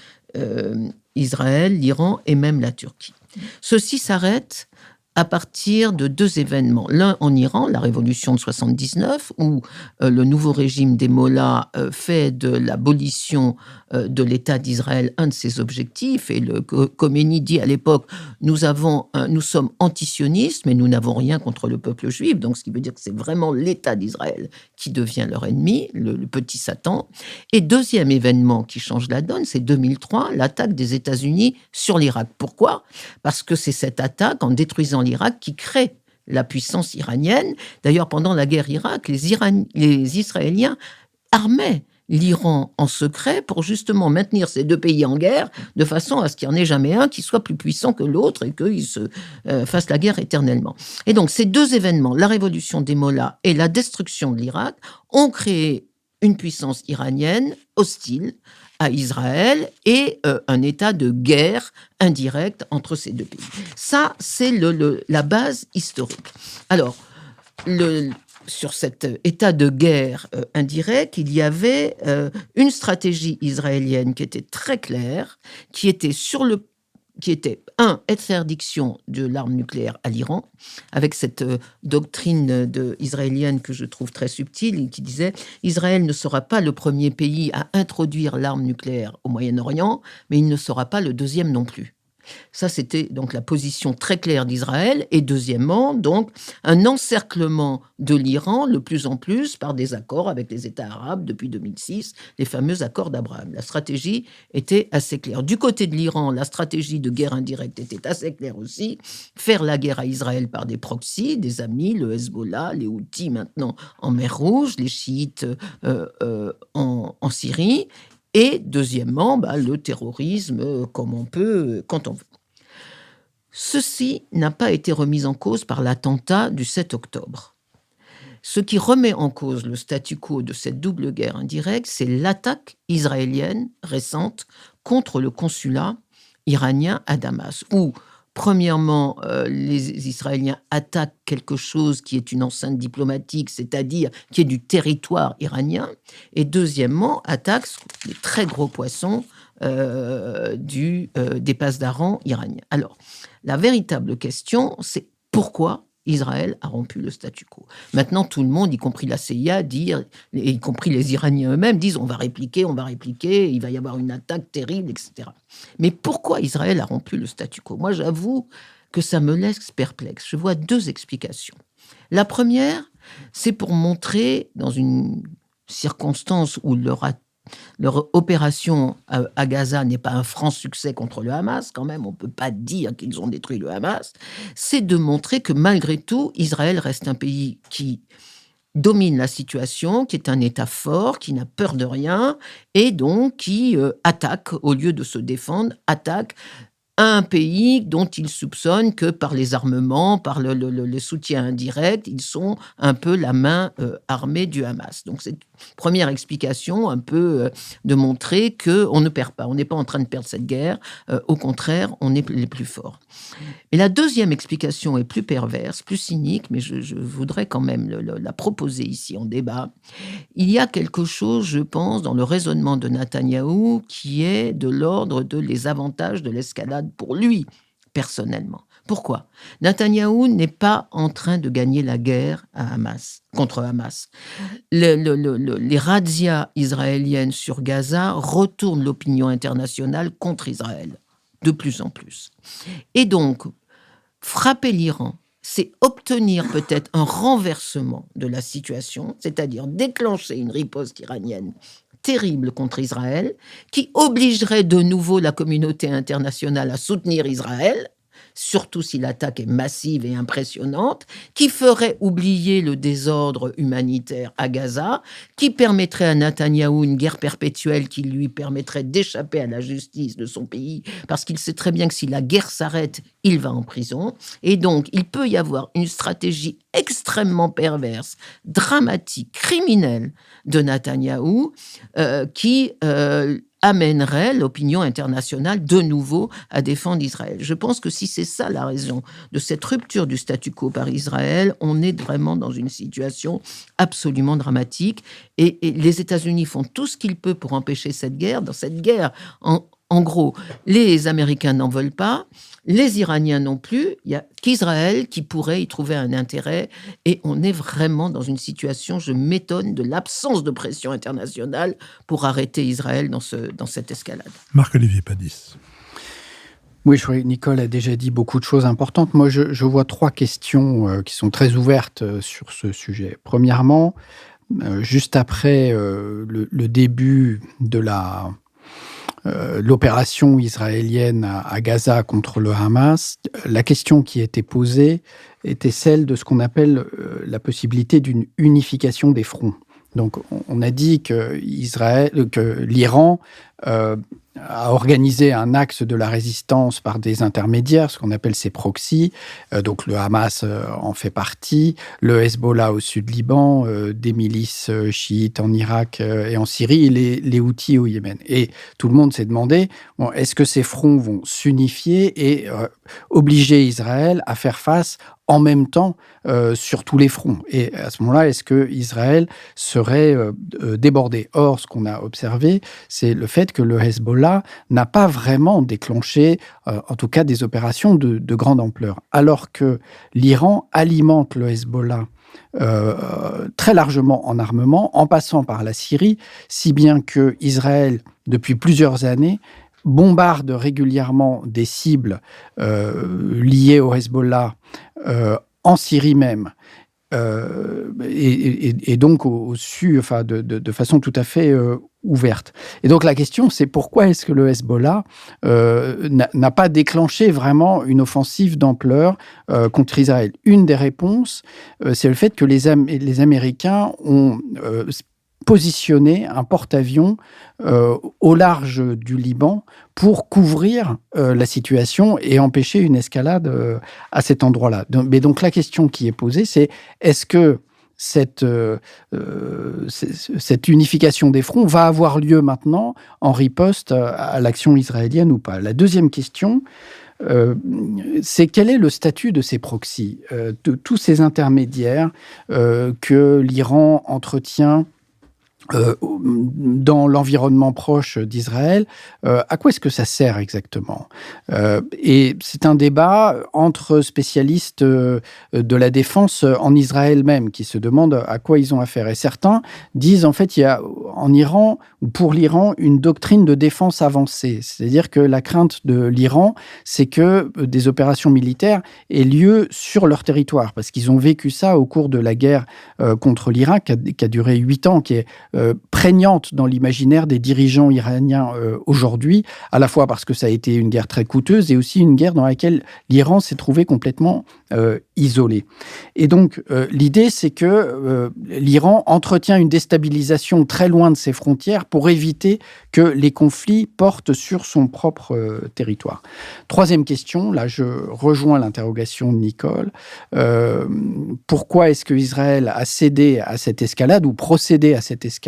Israël, l'Iran et même la Turquie. Ceci s'arrête à partir de 2 événements. L'un en Iran, la révolution de 79, où le nouveau régime des mollahs fait de l'abolition de l'État d'Israël un de ses objectifs. Et le Khomeini dit à l'époque, nous sommes antisionistes, mais nous n'avons rien contre le peuple juif. Donc, ce qui veut dire que c'est vraiment l'État d'Israël qui devient leur ennemi, le petit Satan. Et deuxième événement qui change la donne, c'est 2003, l'attaque des États-Unis sur l'Irak. Pourquoi ? Parce que c'est cette attaque, en détruisant l'Irak, qui crée la puissance iranienne. D'ailleurs, pendant la guerre Irak, les Israéliens armaient l'Iran en secret pour justement maintenir ces 2 pays en guerre, de façon à ce qu'il n'y en ait jamais un qui soit plus puissant que l'autre et qu'ils se fassent la guerre éternellement. Et donc, ces 2 événements, la révolution des mollahs et la destruction de l'Irak, ont créé une puissance iranienne hostile à Israël et un état de guerre indirecte entre ces 2 pays. Ça, c'est la base historique. Alors, sur cet état de guerre indirect, il y avait une stratégie israélienne qui était très claire, qui était sur le qui était, interdiction de l'arme nucléaire à l'Iran, avec cette doctrine israélienne que je trouve très subtile, qui disait « Israël ne sera pas le premier pays à introduire l'arme nucléaire au Moyen-Orient, mais il ne sera pas le deuxième non plus ». Ça, c'était donc la position très claire d'Israël. Et deuxièmement, donc, un encerclement de l'Iran, le plus en plus, par des accords avec les États arabes depuis 2006, les fameux accords d'Abraham. La stratégie était assez claire. Du côté de l'Iran, la stratégie de guerre indirecte était assez claire aussi. Faire la guerre à Israël par des proxys, des amis, le Hezbollah, les Houthis maintenant en mer Rouge, les chiites en Syrie. Et deuxièmement, le terrorisme, comme on peut, quand on veut. Ceci n'a pas été remis en cause par l'attentat du 7 octobre. Ce qui remet en cause le statu quo de cette double guerre indirecte, c'est l'attaque israélienne récente contre le consulat iranien à Damas, où, premièrement, les Israéliens attaquent quelque chose qui est une enceinte diplomatique, c'est-à-dire qui est du territoire iranien, et deuxièmement, attaquent les très gros poissons des passes d'Aran iraniens. Alors, la véritable question, c'est pourquoi Israël a rompu le statu quo. Maintenant, tout le monde, y compris la CIA, y compris les Iraniens eux-mêmes, disent on va répliquer, il va y avoir une attaque terrible, etc. Mais pourquoi Israël a rompu le statu quo ? Moi, j'avoue que ça me laisse perplexe. Je vois deux explications. La première, c'est pour montrer, dans une circonstance où leur opération à Gaza n'est pas un franc succès contre le Hamas, quand même, on ne peut pas dire qu'ils ont détruit le Hamas, c'est de montrer que malgré tout, Israël reste un pays qui domine la situation, qui est un État fort, qui n'a peur de rien, et donc qui attaque, au lieu de se défendre, attaque un pays dont ils soupçonnent que par les armements, par le soutien indirect, ils sont un peu la main armée du Hamas. Donc c'est une première explication, un peu de montrer qu'on ne perd pas, on n'est pas en train de perdre cette guerre, au contraire, on est les plus forts. Et la deuxième explication est plus perverse, plus cynique, mais je voudrais quand même la proposer ici en débat. Il y a quelque chose, je pense, dans le raisonnement de Netanyahou qui est de l'ordre de les avantages de l'escalade pour lui, personnellement. Pourquoi ? Netanyahou n'est pas en train de gagner la guerre contre Hamas. Les razzias israéliennes sur Gaza retournent l'opinion internationale contre Israël, de plus en plus. Et donc, frapper l'Iran, c'est obtenir peut-être un renversement de la situation, c'est-à-dire déclencher une riposte iranienne terrible contre Israël, qui obligerait de nouveau la communauté internationale à soutenir Israël, surtout si l'attaque est massive et impressionnante, qui ferait oublier le désordre humanitaire à Gaza, qui permettrait à Netanyahou une guerre perpétuelle qui lui permettrait d'échapper à la justice de son pays, parce qu'il sait très bien que si la guerre s'arrête, il va en prison. Et donc, il peut y avoir une stratégie extrêmement perverse, dramatique, criminelle de Netanyahou, qui amènerait l'opinion internationale de nouveau à défendre Israël. Je pense que si c'est ça la raison de cette rupture du statu quo par Israël, on est vraiment dans une situation absolument dramatique. Et les États-Unis font tout ce qu'ils peuvent pour empêcher cette guerre. Dans cette guerre, en gros, les Américains n'en veulent pas, les Iraniens non plus, il n'y a qu'Israël qui pourrait y trouver un intérêt, et on est vraiment dans une situation, je m'étonne de l'absence de pression internationale pour arrêter Israël dans cette escalade. Marc-Olivier Padis. Oui, je crois que Nicole a déjà dit beaucoup de choses importantes. Moi, je vois trois questions qui sont très ouvertes sur ce sujet. Premièrement, juste après le début de l'opération israélienne à Gaza contre le Hamas, la question qui était posée était celle de ce qu'on appelle la possibilité d'une unification des fronts. Donc, on a dit que l'Iran a organisé un axe de la résistance par des intermédiaires, ce qu'on appelle ses proxys. Donc, le Hamas en fait partie, le Hezbollah au sud-Liban, des milices chiites en Irak et en Syrie, et les Houthis au Yémen. Et tout le monde s'est demandé, est-ce que ces fronts vont s'unifier et obliger Israël à faire face en même temps sur tous les fronts. Et à ce moment-là, est-ce que Israël serait débordé? Or, ce qu'on a observé, c'est le fait que le Hezbollah n'a pas vraiment déclenché, en tout cas, des opérations de grande ampleur, alors que l'Iran alimente le Hezbollah très largement en armement, en passant par la Syrie, si bien que Israël, depuis plusieurs années, bombarde régulièrement des cibles liées au Hezbollah en Syrie même, et donc au-dessus, enfin, de façon tout à fait ouverte. Et donc la question, c'est pourquoi est-ce que le Hezbollah n'a pas déclenché vraiment une offensive d'ampleur contre Israël? Une des réponses, c'est le fait que les Américains ont positionné un porte-avions au large du Liban pour couvrir la situation et empêcher une escalade à cet endroit-là. Mais donc la question qui est posée, c'est est-ce que cette unification des fronts va avoir lieu maintenant en riposte à l'action israélienne ou pas? La deuxième question, c'est quel est le statut de ces proxys, de tous ces intermédiaires que l'Iran entretient dans l'environnement proche d'Israël. À quoi est-ce que ça sert exactement? Et c'est un débat entre spécialistes de la défense en Israël même qui se demandent à quoi ils ont affaire. Et certains disent, en fait, il y a en Iran, ou pour l'Iran, une doctrine de défense avancée. C'est-à-dire que la crainte de l'Iran, c'est que des opérations militaires aient lieu sur leur territoire, parce qu'ils ont vécu ça au cours de la guerre contre l'Irak, qui a duré 8 ans, qui est prégnante dans l'imaginaire des dirigeants iraniens aujourd'hui, à la fois parce que ça a été une guerre très coûteuse et aussi une guerre dans laquelle l'Iran s'est trouvé complètement isolé. Et donc, l'idée, c'est que l'Iran entretient une déstabilisation très loin de ses frontières pour éviter que les conflits portent sur son propre territoire. Troisième question, là, je rejoins l'interrogation de Nicole. Pourquoi est-ce que Israël a cédé à cette escalade ou procédé à cette escalade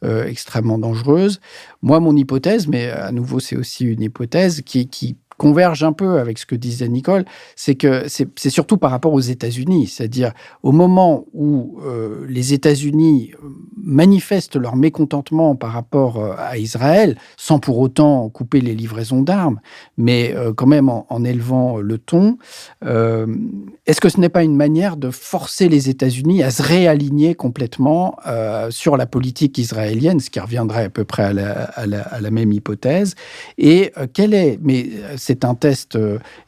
extrêmement dangereuse? Moi, mon hypothèse, mais à nouveau, c'est aussi une hypothèse qui converge un peu avec ce que disait Nicole, c'est que c'est surtout par rapport aux États-Unis. C'est-à-dire, au moment où les États-Unis manifestent leur mécontentement par rapport à Israël, sans pour autant couper les livraisons d'armes, mais quand même en élevant le ton, est-ce que ce n'est pas une manière de forcer les États-Unis à se réaligner complètement sur la politique israélienne, ce qui reviendrait à peu près à la même hypothèse? Et quelle est... Mais c'est un test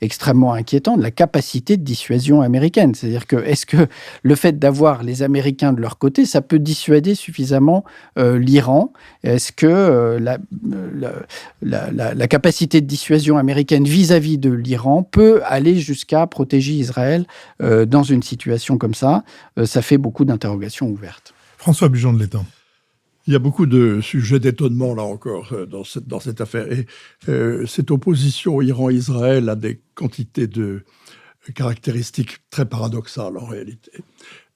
extrêmement inquiétant de la capacité de dissuasion américaine. C'est-à-dire que, est-ce que le fait d'avoir les Américains de leur côté, ça peut dissuader suffisamment l'Iran? Est-ce que la capacité de dissuasion américaine vis-à-vis de l'Iran peut aller jusqu'à protéger Israël dans une situation comme ça? Ça fait beaucoup d'interrogations ouvertes. François Bujon de l'Étang. Il y a beaucoup de sujets d'étonnement, là encore, dans cette affaire. Et cette opposition Iran-Israël a des quantités de caractéristiques très paradoxales, en réalité.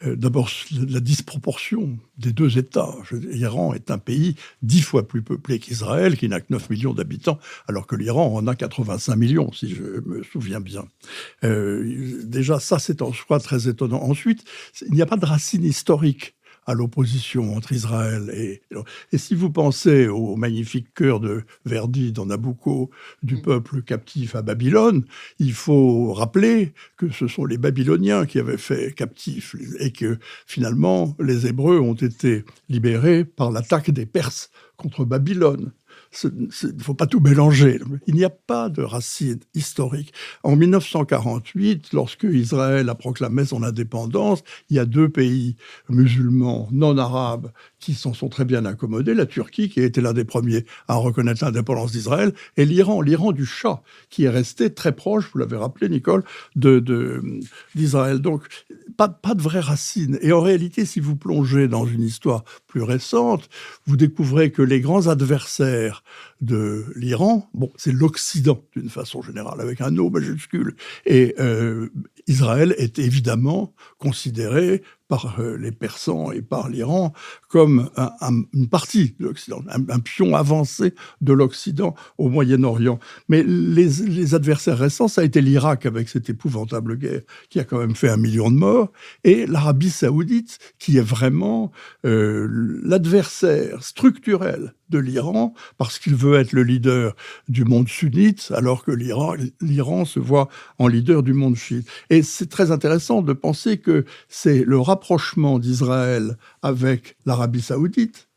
D'abord, la disproportion des deux États. L'Iran est un pays 10 fois plus peuplé qu'Israël, qui n'a que 9 millions d'habitants, alors que l'Iran en a 85 millions, si je me souviens bien. Déjà, ça, c'est en soi très étonnant. Ensuite, il n'y a pas de racine historique à l'opposition entre Israël et si vous pensez au magnifique chœur de Verdi dans Nabucco du peuple captif à Babylone, il faut rappeler que ce sont les Babyloniens qui avaient fait captifs et que finalement les Hébreux ont été libérés par l'attaque des Perses contre Babylone. Il ne faut pas tout mélanger. Il n'y a pas de racine historique. En 1948, lorsque Israël a proclamé son indépendance, il y a 2 pays musulmans non arabes qui s'en sont très bien accommodés. La Turquie, qui a été l'un des premiers à reconnaître l'indépendance d'Israël, et l'Iran du Shah, qui est resté très proche, vous l'avez rappelé, Nicole, d'Israël. Donc, pas de vraie racine. Et en réalité, si vous plongez dans une histoire plus récente, vous découvrez que les grands adversaires de l'Iran, c'est l'Occident d'une façon générale, avec un O majuscule. Et Israël est évidemment considéré par les Persans et par l'Iran comme une partie de l'Occident, un pion avancé de l'Occident au Moyen-Orient. Mais les adversaires récents, ça a été l'Irak avec cette épouvantable guerre qui a quand même fait 1 million de morts, et l'Arabie saoudite qui est vraiment l'adversaire structurel de l'Iran, parce qu'il veut être le leader du monde sunnite, alors que l'Iran se voit en leader du monde chiite. Et c'est très intéressant de penser que c'est le rapprochement d'Israël avec l'Arabie saoudite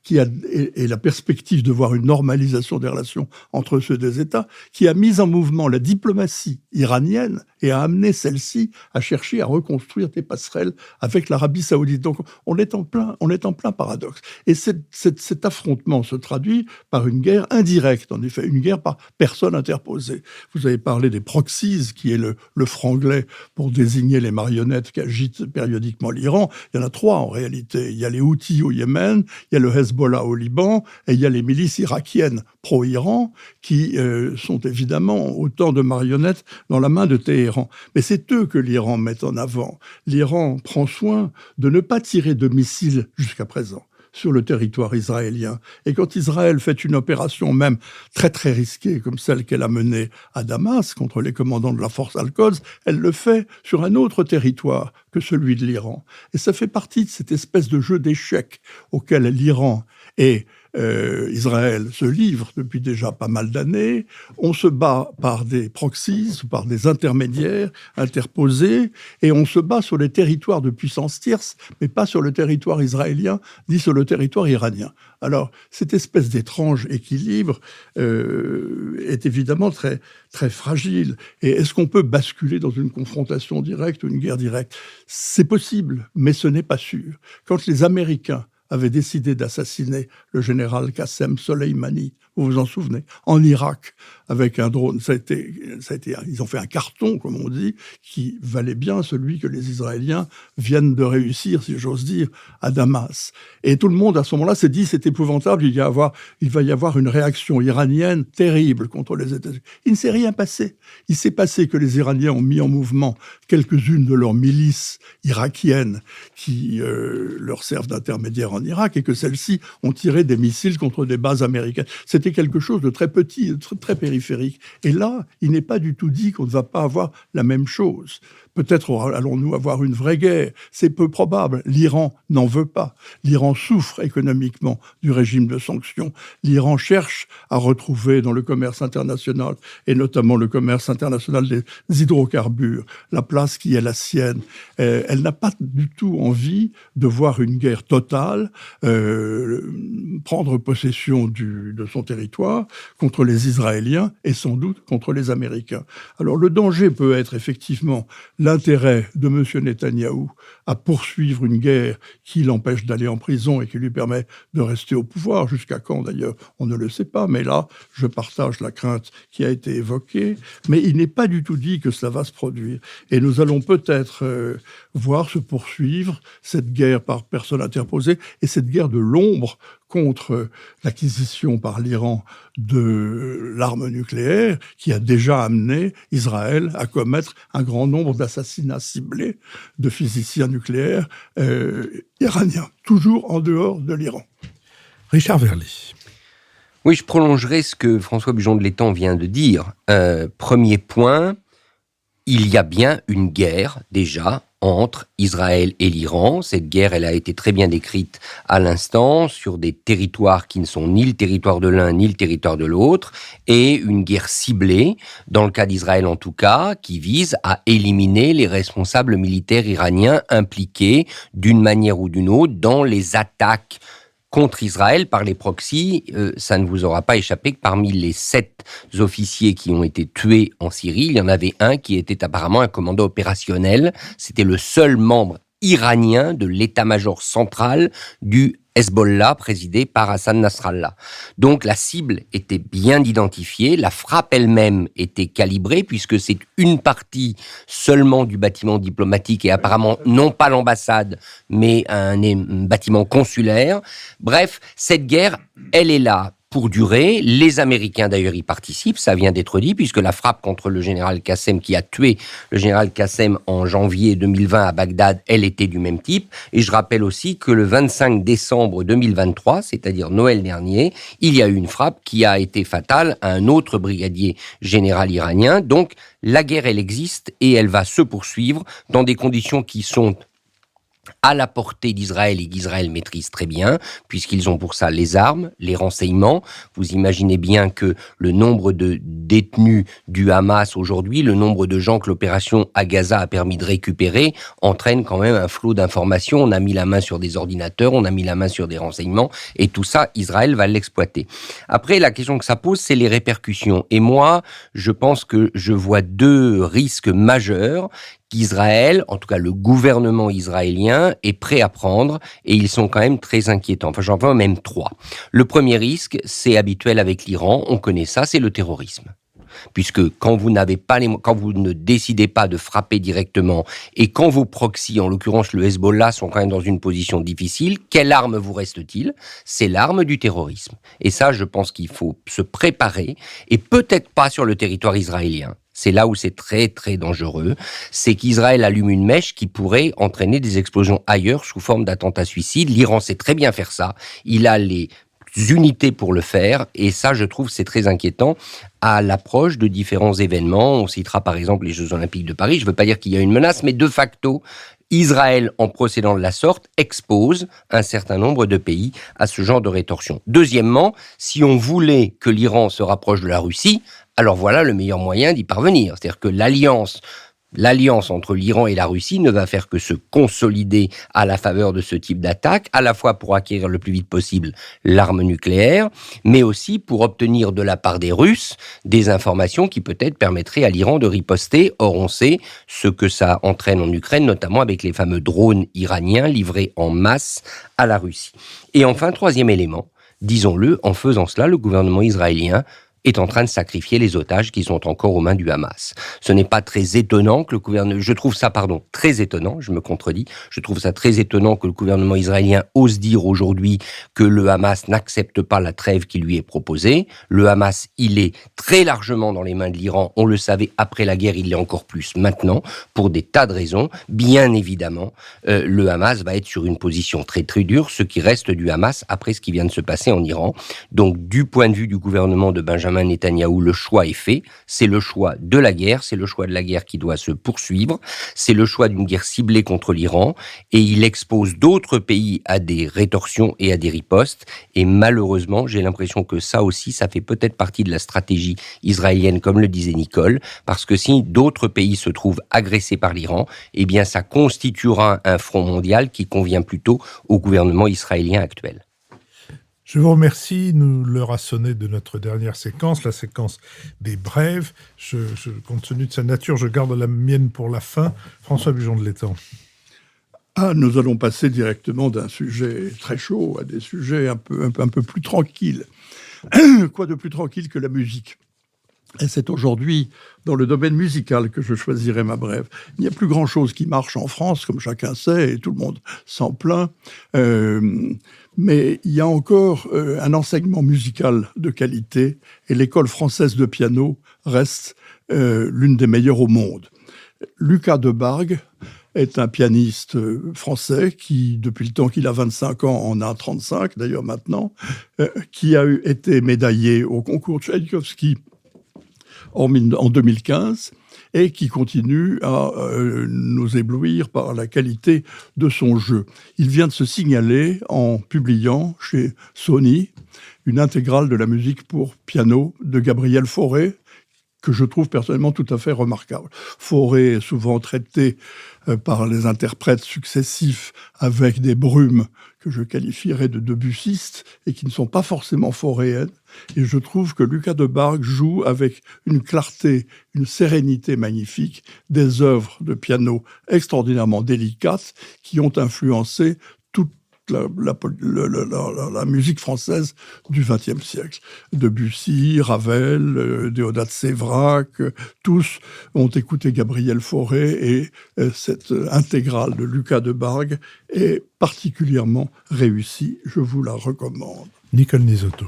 et la perspective de voir une normalisation des relations entre ces deux États, qui a mis en mouvement la diplomatie iranienne et a amené celle-ci à chercher à reconstruire des passerelles avec l'Arabie saoudite. Donc on est en plein paradoxe. Et cet affrontement se traduit par une guerre indirecte, en effet, une guerre par personne interposée. Vous avez parlé des proxies, qui est le franglais pour désigner les marionnettes qu'agite périodiquement l'Iran. Il y en a 3 en réalité. Il y a les Houthis au Yémen, il y a le Hezbollah au Liban, et il y a les milices irakiennes pro-Iran qui sont évidemment autant de marionnettes dans la main de Téhéran. Mais c'est eux que l'Iran met en avant. L'Iran prend soin de ne pas tirer de missiles jusqu'à présent sur le territoire israélien. Et quand Israël fait une opération même très très risquée, comme celle qu'elle a menée à Damas contre les commandants de la force Al-Quds, elle le fait sur un autre territoire que celui de l'Iran. Et ça fait partie de cette espèce de jeu d'échecs auquel l'Iran et Israël se livrent depuis déjà pas mal d'années. On se bat par des proxies, par des intermédiaires interposés, et on se bat sur les territoires de puissance tierce, mais pas sur le territoire israélien, ni sur le territoire iranien. Alors, cette espèce d'étrange équilibre est évidemment très, très fragile. Et est-ce qu'on peut basculer dans une confrontation directe ou une guerre directe ? C'est possible, mais ce n'est pas sûr. Quand les Américains avaient décidé d'assassiner le général Qassem Soleimani, vous vous en souvenez, en Irak, avec un drone. Ils ont fait un carton, comme on dit, qui valait bien celui que les Israéliens viennent de réussir, si j'ose dire, à Damas. Et tout le monde, à ce moment-là, s'est dit, c'est épouvantable, il va y avoir une réaction iranienne terrible contre les États-Unis. Il ne s'est rien passé. Il s'est passé que les Iraniens ont mis en mouvement quelques-unes de leurs milices irakiennes qui leur servent d'intermédiaires en Irak, et que celles-ci ont tiré des missiles contre des bases américaines. C'était quelque chose de très petit, très périphérique. Et là, il n'est pas du tout dit qu'on ne va pas avoir la même chose. Peut-être allons-nous avoir une vraie guerre. C'est peu probable. L'Iran n'en veut pas. L'Iran souffre économiquement du régime de sanctions. L'Iran cherche à retrouver dans le commerce international, et notamment le commerce international des hydrocarbures, la place qui est la sienne. Elle n'a pas du tout envie de voir une guerre totale, prendre possession de son territoire contre les Israéliens et sans doute contre les Américains. Alors le danger peut être effectivement l'intérêt de M. Netanyahou à poursuivre une guerre qui l'empêche d'aller en prison et qui lui permet de rester au pouvoir. Jusqu'à quand, d'ailleurs, on ne le sait pas. Mais là, je partage la crainte qui a été évoquée. Mais il n'est pas du tout dit que cela va se produire. Et nous allons peut-être voir se poursuivre cette guerre par personne interposée et cette guerre de l'ombre contre l'acquisition par l'Iran de l'arme nucléaire qui a déjà amené Israël à commettre un grand nombre d'assassinats ciblés de physiciens nucléaires iraniens, toujours en dehors de l'Iran. Richard Verly. Oui, je prolongerai ce que François Bujon de l'Étang vient de dire. Premier point, il y a bien une guerre déjà entre Israël et l'Iran. Cette guerre, elle a été très bien décrite à l'instant sur des territoires qui ne sont ni le territoire de l'un ni le territoire de l'autre, et une guerre ciblée, dans le cas d'Israël en tout cas, qui vise à éliminer les responsables militaires iraniens impliqués d'une manière ou d'une autre dans les attaques contre Israël par les proxys. Ça ne vous aura pas échappé que parmi les 7 officiers qui ont été tués en Syrie, il y en avait un qui était apparemment un commandant opérationnel. C'était le seul membre iranien de l'état-major central du Hezbollah, présidé par Hassan Nasrallah. Donc la cible était bien identifiée, la frappe elle-même était calibrée, puisque c'est une partie seulement du bâtiment diplomatique, et apparemment non pas l'ambassade, mais un bâtiment consulaire. Bref, cette guerre, elle est là pour durer. Les Américains, d'ailleurs, y participent, ça vient d'être dit, puisque la frappe contre le général Qassem, qui a tué le général Qassem en janvier 2020 à Bagdad, elle était du même type. Et je rappelle aussi que le 25 décembre 2023, c'est-à-dire Noël dernier, il y a eu une frappe qui a été fatale à un autre brigadier général iranien. Donc, la guerre, elle existe et elle va se poursuivre dans des conditions qui sont à la portée d'Israël et qu'Israël maîtrise très bien, puisqu'ils ont pour ça les armes, les renseignements. Vous imaginez bien que le nombre de détenus du Hamas aujourd'hui, le nombre de gens que l'opération à Gaza a permis de récupérer, entraîne quand même un flot d'informations. On a mis la main sur des ordinateurs, on a mis la main sur des renseignements, et tout ça, Israël va l'exploiter. Après, la question que ça pose, c'est les répercussions. Et moi, je pense que je vois deux risques majeurs qu'Israël, en tout cas le gouvernement israélien, est prêt à prendre, et ils sont quand même très inquiétants. Enfin, j'en vois même trois. Le premier risque, c'est habituel avec l'Iran, on connaît ça, c'est le terrorisme. Puisque quand vous ne décidez pas de frapper directement, et quand vos proxys, en l'occurrence le Hezbollah, sont quand même dans une position difficile, quelle arme vous reste-t-il ? C'est l'arme du terrorisme. Et ça, je pense qu'il faut se préparer, et peut-être pas sur le territoire israélien. C'est là où c'est très très dangereux, c'est qu'Israël allume une mèche qui pourrait entraîner des explosions ailleurs sous forme d'attentats suicides. L'Iran sait très bien faire ça, il a les unités pour le faire, et ça, je trouve, c'est très inquiétant à l'approche de différents événements. On citera par exemple les Jeux Olympiques de Paris. Je ne veux pas dire qu'il y a une menace, mais de facto, Israël, en procédant de la sorte, expose un certain nombre de pays à ce genre de rétorsion. Deuxièmement, si on voulait que l'Iran se rapproche de la Russie, alors voilà le meilleur moyen d'y parvenir. C'est-à-dire que l'alliance entre l'Iran et la Russie ne va faire que se consolider à la faveur de ce type d'attaque, à la fois pour acquérir le plus vite possible l'arme nucléaire, mais aussi pour obtenir de la part des Russes des informations qui peut-être permettraient à l'Iran de riposter. Or, on sait ce que ça entraîne en Ukraine, notamment avec les fameux drones iraniens livrés en masse à la Russie. Et enfin, troisième élément, disons-le, en faisant cela, le gouvernement israélien est en train de sacrifier les otages qui sont encore aux mains du Hamas. Ce n'est pas très étonnant que le gouvernement... très étonnant, je me contredis. Je trouve ça très étonnant que le gouvernement israélien ose dire aujourd'hui que le Hamas n'accepte pas la trêve qui lui est proposée. Le Hamas, il est très largement dans les mains de l'Iran. On le savait après la guerre, il l'est encore plus maintenant, pour des tas de raisons. Bien évidemment, le Hamas va être sur une position très très dure, ce qui reste du Hamas après ce qui vient de se passer en Iran. Donc, du point de vue du gouvernement de Benjamin Netanyahou, le choix est fait. C'est le choix de la guerre, c'est le choix de la guerre qui doit se poursuivre, c'est le choix d'une guerre ciblée contre l'Iran, et il expose d'autres pays à des rétorsions et à des ripostes, et malheureusement, j'ai l'impression que ça aussi, ça fait peut-être partie de la stratégie israélienne, comme le disait Nicole, parce que si d'autres pays se trouvent agressés par l'Iran, eh bien ça constituera un front mondial qui convient plutôt au gouvernement israélien actuel. Je vous remercie. L'heure a sonné de notre dernière séquence, la séquence des brèves. Compte tenu de sa nature, je garde la mienne pour la fin. François Bujon de l'Étang. Nous allons passer directement d'un sujet très chaud à des sujets un peu plus tranquilles. Quoi de plus tranquille que la musique ? Et c'est aujourd'hui dans le domaine musical que je choisirai ma brève. Il n'y a plus grand-chose qui marche en France, comme chacun sait, et tout le monde s'en plaint. Mais il y a encore un enseignement musical de qualité, et l'école française de piano reste l'une des meilleures au monde. Lucas Debargue est un pianiste français qui, depuis le temps qu'il a 25 ans, en a 35 d'ailleurs maintenant, qui a été médaillé au concours Tchaïkovski en 2015, et qui continue à nous éblouir par la qualité de son jeu. Il vient de se signaler en publiant chez Sony une intégrale de la musique pour piano de Gabriel Fauré, que je trouve personnellement tout à fait remarquable. Fauré est souvent traité par les interprètes successifs avec des brumes que je qualifierais de debussistes et qui ne sont pas forcément fauréennes. Et je trouve que Lucas Debargue joue avec une clarté, une sérénité magnifique des œuvres de piano extraordinairement délicates qui ont influencé toute la musique française du XXe siècle. Debussy, Ravel, Déodat Séverac, tous ont écouté Gabriel Fauré, et cette intégrale de Lucas Debargue est particulièrement réussie. Je vous la recommande. Nicole Nisotto.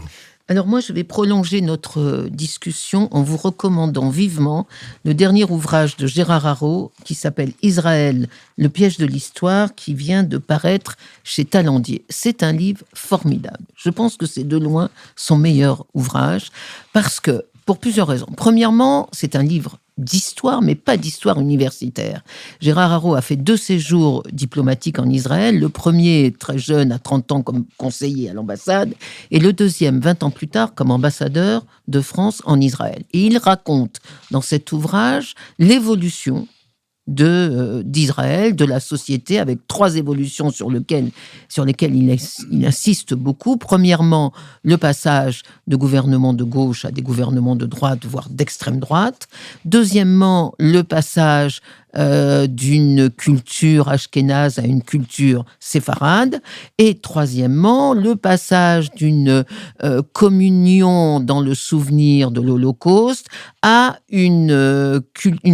Alors moi, je vais prolonger notre discussion en vous recommandant vivement le dernier ouvrage de Gérard Haro qui s'appelle Israël, le piège de l'histoire, qui vient de paraître chez Talandier. C'est un livre formidable. Je pense que c'est de loin son meilleur ouvrage parce que, pour plusieurs raisons. Premièrement, c'est un livre d'histoire, mais pas d'histoire universitaire. Gérard Haro a fait 2 séjours diplomatiques en Israël. Le premier, très jeune, à 30 ans, comme conseiller à l'ambassade, et le deuxième, 20 ans plus tard, comme ambassadeur de France en Israël. Et il raconte dans cet ouvrage l'évolution d'Israël, de la société, avec 3 évolutions sur lesquelles il insiste beaucoup. Premièrement, le passage de gouvernements de gauche à des gouvernements de droite, voire d'extrême droite. Deuxièmement, le passage d'une culture ashkénaze à une culture séfarade. Et troisièmement, le passage d'une communion dans le souvenir de l'Holocauste à une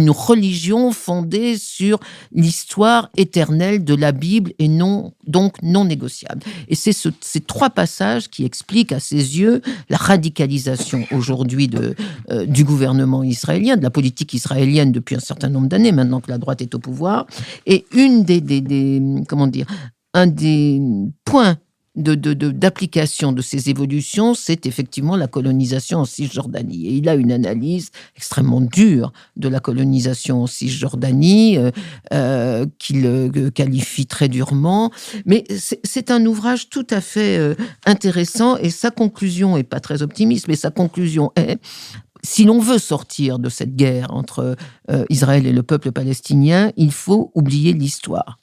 religion fondée sur l'histoire éternelle de la Bible et donc non négociable. Et c'est ces 3 passages qui expliquent à ses yeux la radicalisation aujourd'hui du gouvernement israélien, de la politique israélienne depuis un certain nombre d'années, maintenant que la droite est au pouvoir. Et un des points d'application de ces évolutions, c'est effectivement la colonisation en Cisjordanie. Et il a une analyse extrêmement dure de la colonisation en Cisjordanie, qu'il qualifie très durement. Mais c'est un ouvrage tout à fait intéressant, et sa conclusion n'est pas très optimiste, mais sa conclusion est: si l'on veut sortir de cette guerre entre Israël et le peuple palestinien, il faut oublier l'histoire.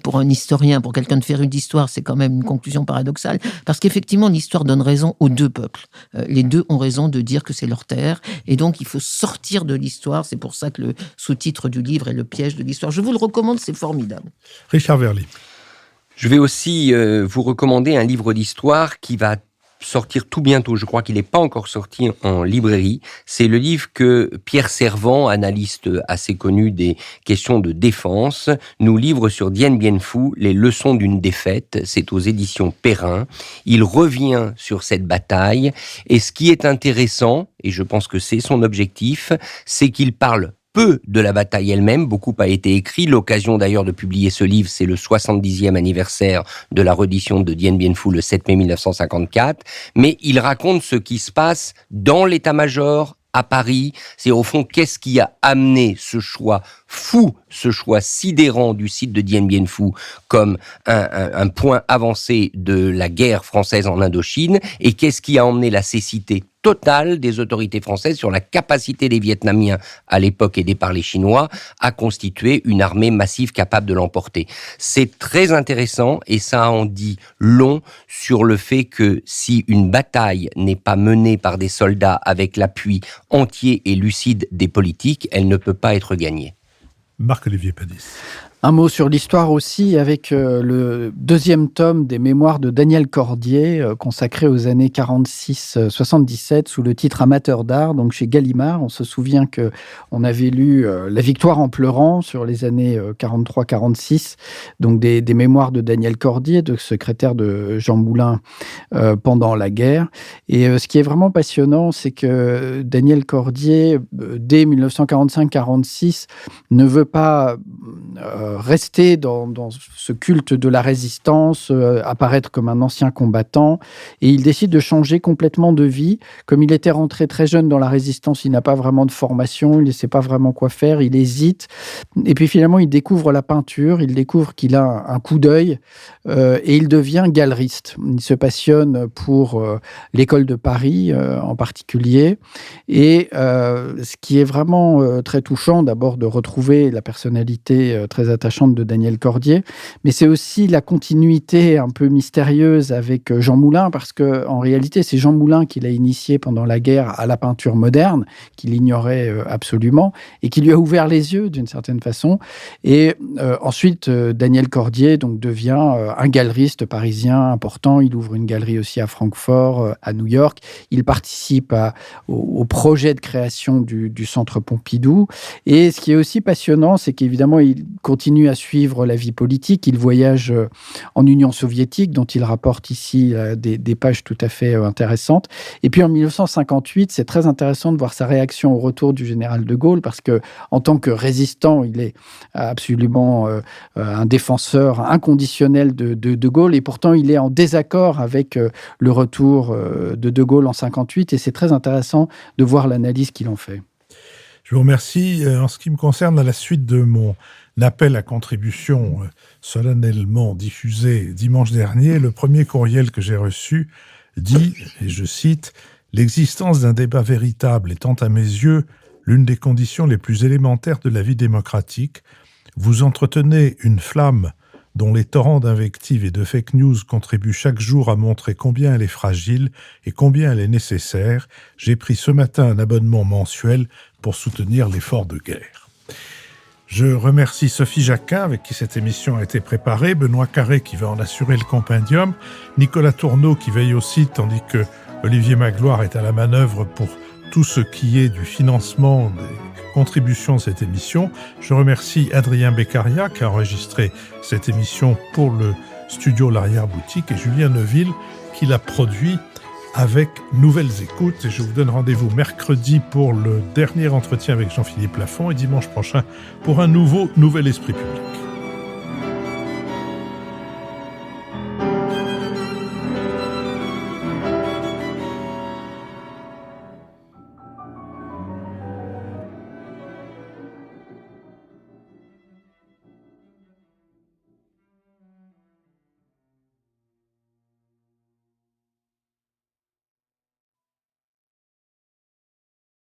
Pour un historien, pour quelqu'un de féru d'histoire, c'est quand même une conclusion paradoxale, parce qu'effectivement, l'histoire donne raison aux 2 peuples. Les 2 ont raison de dire que c'est leur terre, et donc il faut sortir de l'histoire. C'est pour ça que le sous-titre du livre est Le piège de l'histoire. Je vous le recommande, c'est formidable. Richard Verly. Je vais aussi vous recommander un livre d'histoire qui va sortir tout bientôt. Je crois qu'il n'est pas encore sorti en librairie. C'est le livre que Pierre Servan, analyste assez connu des questions de défense, nous livre sur Dien Bien Phu, les leçons d'une défaite. C'est aux éditions Perrin. Il revient sur cette bataille. Et ce qui est intéressant, et je pense que c'est son objectif, c'est qu'il parle peu de la bataille elle-même. Beaucoup a été écrit. L'occasion d'ailleurs de publier ce livre, c'est le 70e anniversaire de la reddition de Dien Bien Phu le 7 mai 1954. Mais il raconte ce qui se passe dans l'état-major à Paris. C'est au fond qu'est-ce qui a amené ce choix fou, ce choix sidérant du site de Dien Bien Phu comme un point avancé de la guerre française en Indochine, et qu'est-ce qui a emmené la cécité totale des autorités françaises sur la capacité des Vietnamiens, à l'époque aidés par les Chinois, à constituer une armée massive capable de l'emporter. C'est très intéressant, et ça en dit long sur le fait que si une bataille n'est pas menée par des soldats avec l'appui entier et lucide des politiques, elle ne peut pas être gagnée. Marc-Olivier Padis. Un mot sur l'histoire aussi, avec le 2e tome des mémoires de Daniel Cordier, consacré aux années 46-77, sous le titre Amateur d'art, donc chez Gallimard. On se souvient qu'on avait lu La victoire en pleurant sur les années 43-46, donc des mémoires de Daniel Cordier, de secrétaire de Jean Moulin pendant la guerre. Et ce qui est vraiment passionnant, c'est que Daniel Cordier, dès 1945-46, ne veut pas rester dans ce culte de la résistance, apparaître comme un ancien combattant, et il décide de changer complètement de vie. Comme il était rentré très jeune dans la résistance, il n'a pas vraiment de formation, il ne sait pas vraiment quoi faire, il hésite, et puis finalement il découvre la peinture, il découvre qu'il a un coup d'œil, et il devient galeriste. Il se passionne pour l'école de Paris en particulier, et ce qui est vraiment très touchant, d'abord de retrouver la personnalité très attachante de Daniel Cordier, mais c'est aussi la continuité un peu mystérieuse avec Jean Moulin, parce qu'en réalité, c'est Jean Moulin qui l'a initié pendant la guerre à la peinture moderne, qu'il ignorait absolument, et qui lui a ouvert les yeux d'une certaine façon. Et ensuite, Daniel Cordier donc, devient un galeriste parisien important. Il ouvre une galerie aussi à Francfort, à New York. Il participe au projet de création du Centre Pompidou. Et ce qui est aussi passionnant, c'est qu'évidemment, il continue continue à suivre la vie politique. Il voyage en Union soviétique, dont il rapporte ici des pages tout à fait intéressantes. Et puis en 1958, c'est très intéressant de voir sa réaction au retour du général de Gaulle, parce que en tant que résistant, il est absolument un défenseur inconditionnel de Gaulle, et pourtant il est en désaccord avec le retour de Gaulle en 58, et c'est très intéressant de voir l'analyse qu'il en fait. Je vous remercie. En ce qui me concerne, à la suite de mon appel à contribution solennellement diffusé dimanche dernier, le premier courriel que j'ai reçu dit, et je cite, « L'existence d'un débat véritable étant à mes yeux l'une des conditions les plus élémentaires de la vie démocratique, vous entretenez une flamme dont les torrents d'invectives et de fake news contribuent chaque jour à montrer combien elle est fragile et combien elle est nécessaire. J'ai pris ce matin un abonnement mensuel pour soutenir l'effort de guerre. » Je remercie Sophie Jacquin, avec qui cette émission a été préparée, Benoît Carré, qui va en assurer le compendium, Nicolas Tourneau, qui veille au site, tandis que Olivier Magloire est à la manœuvre pour tout ce qui est du financement des contributions de cette émission. Je remercie Adrien Beccaria, qui a enregistré cette émission pour le studio L'Arrière-Boutique, et Julien Neuville, qui l'a produit avec Nouvelles Écoutes. Et je vous donne rendez-vous mercredi pour le dernier entretien avec Jean-Philippe Lafont et dimanche prochain pour un Nouvel Esprit Public.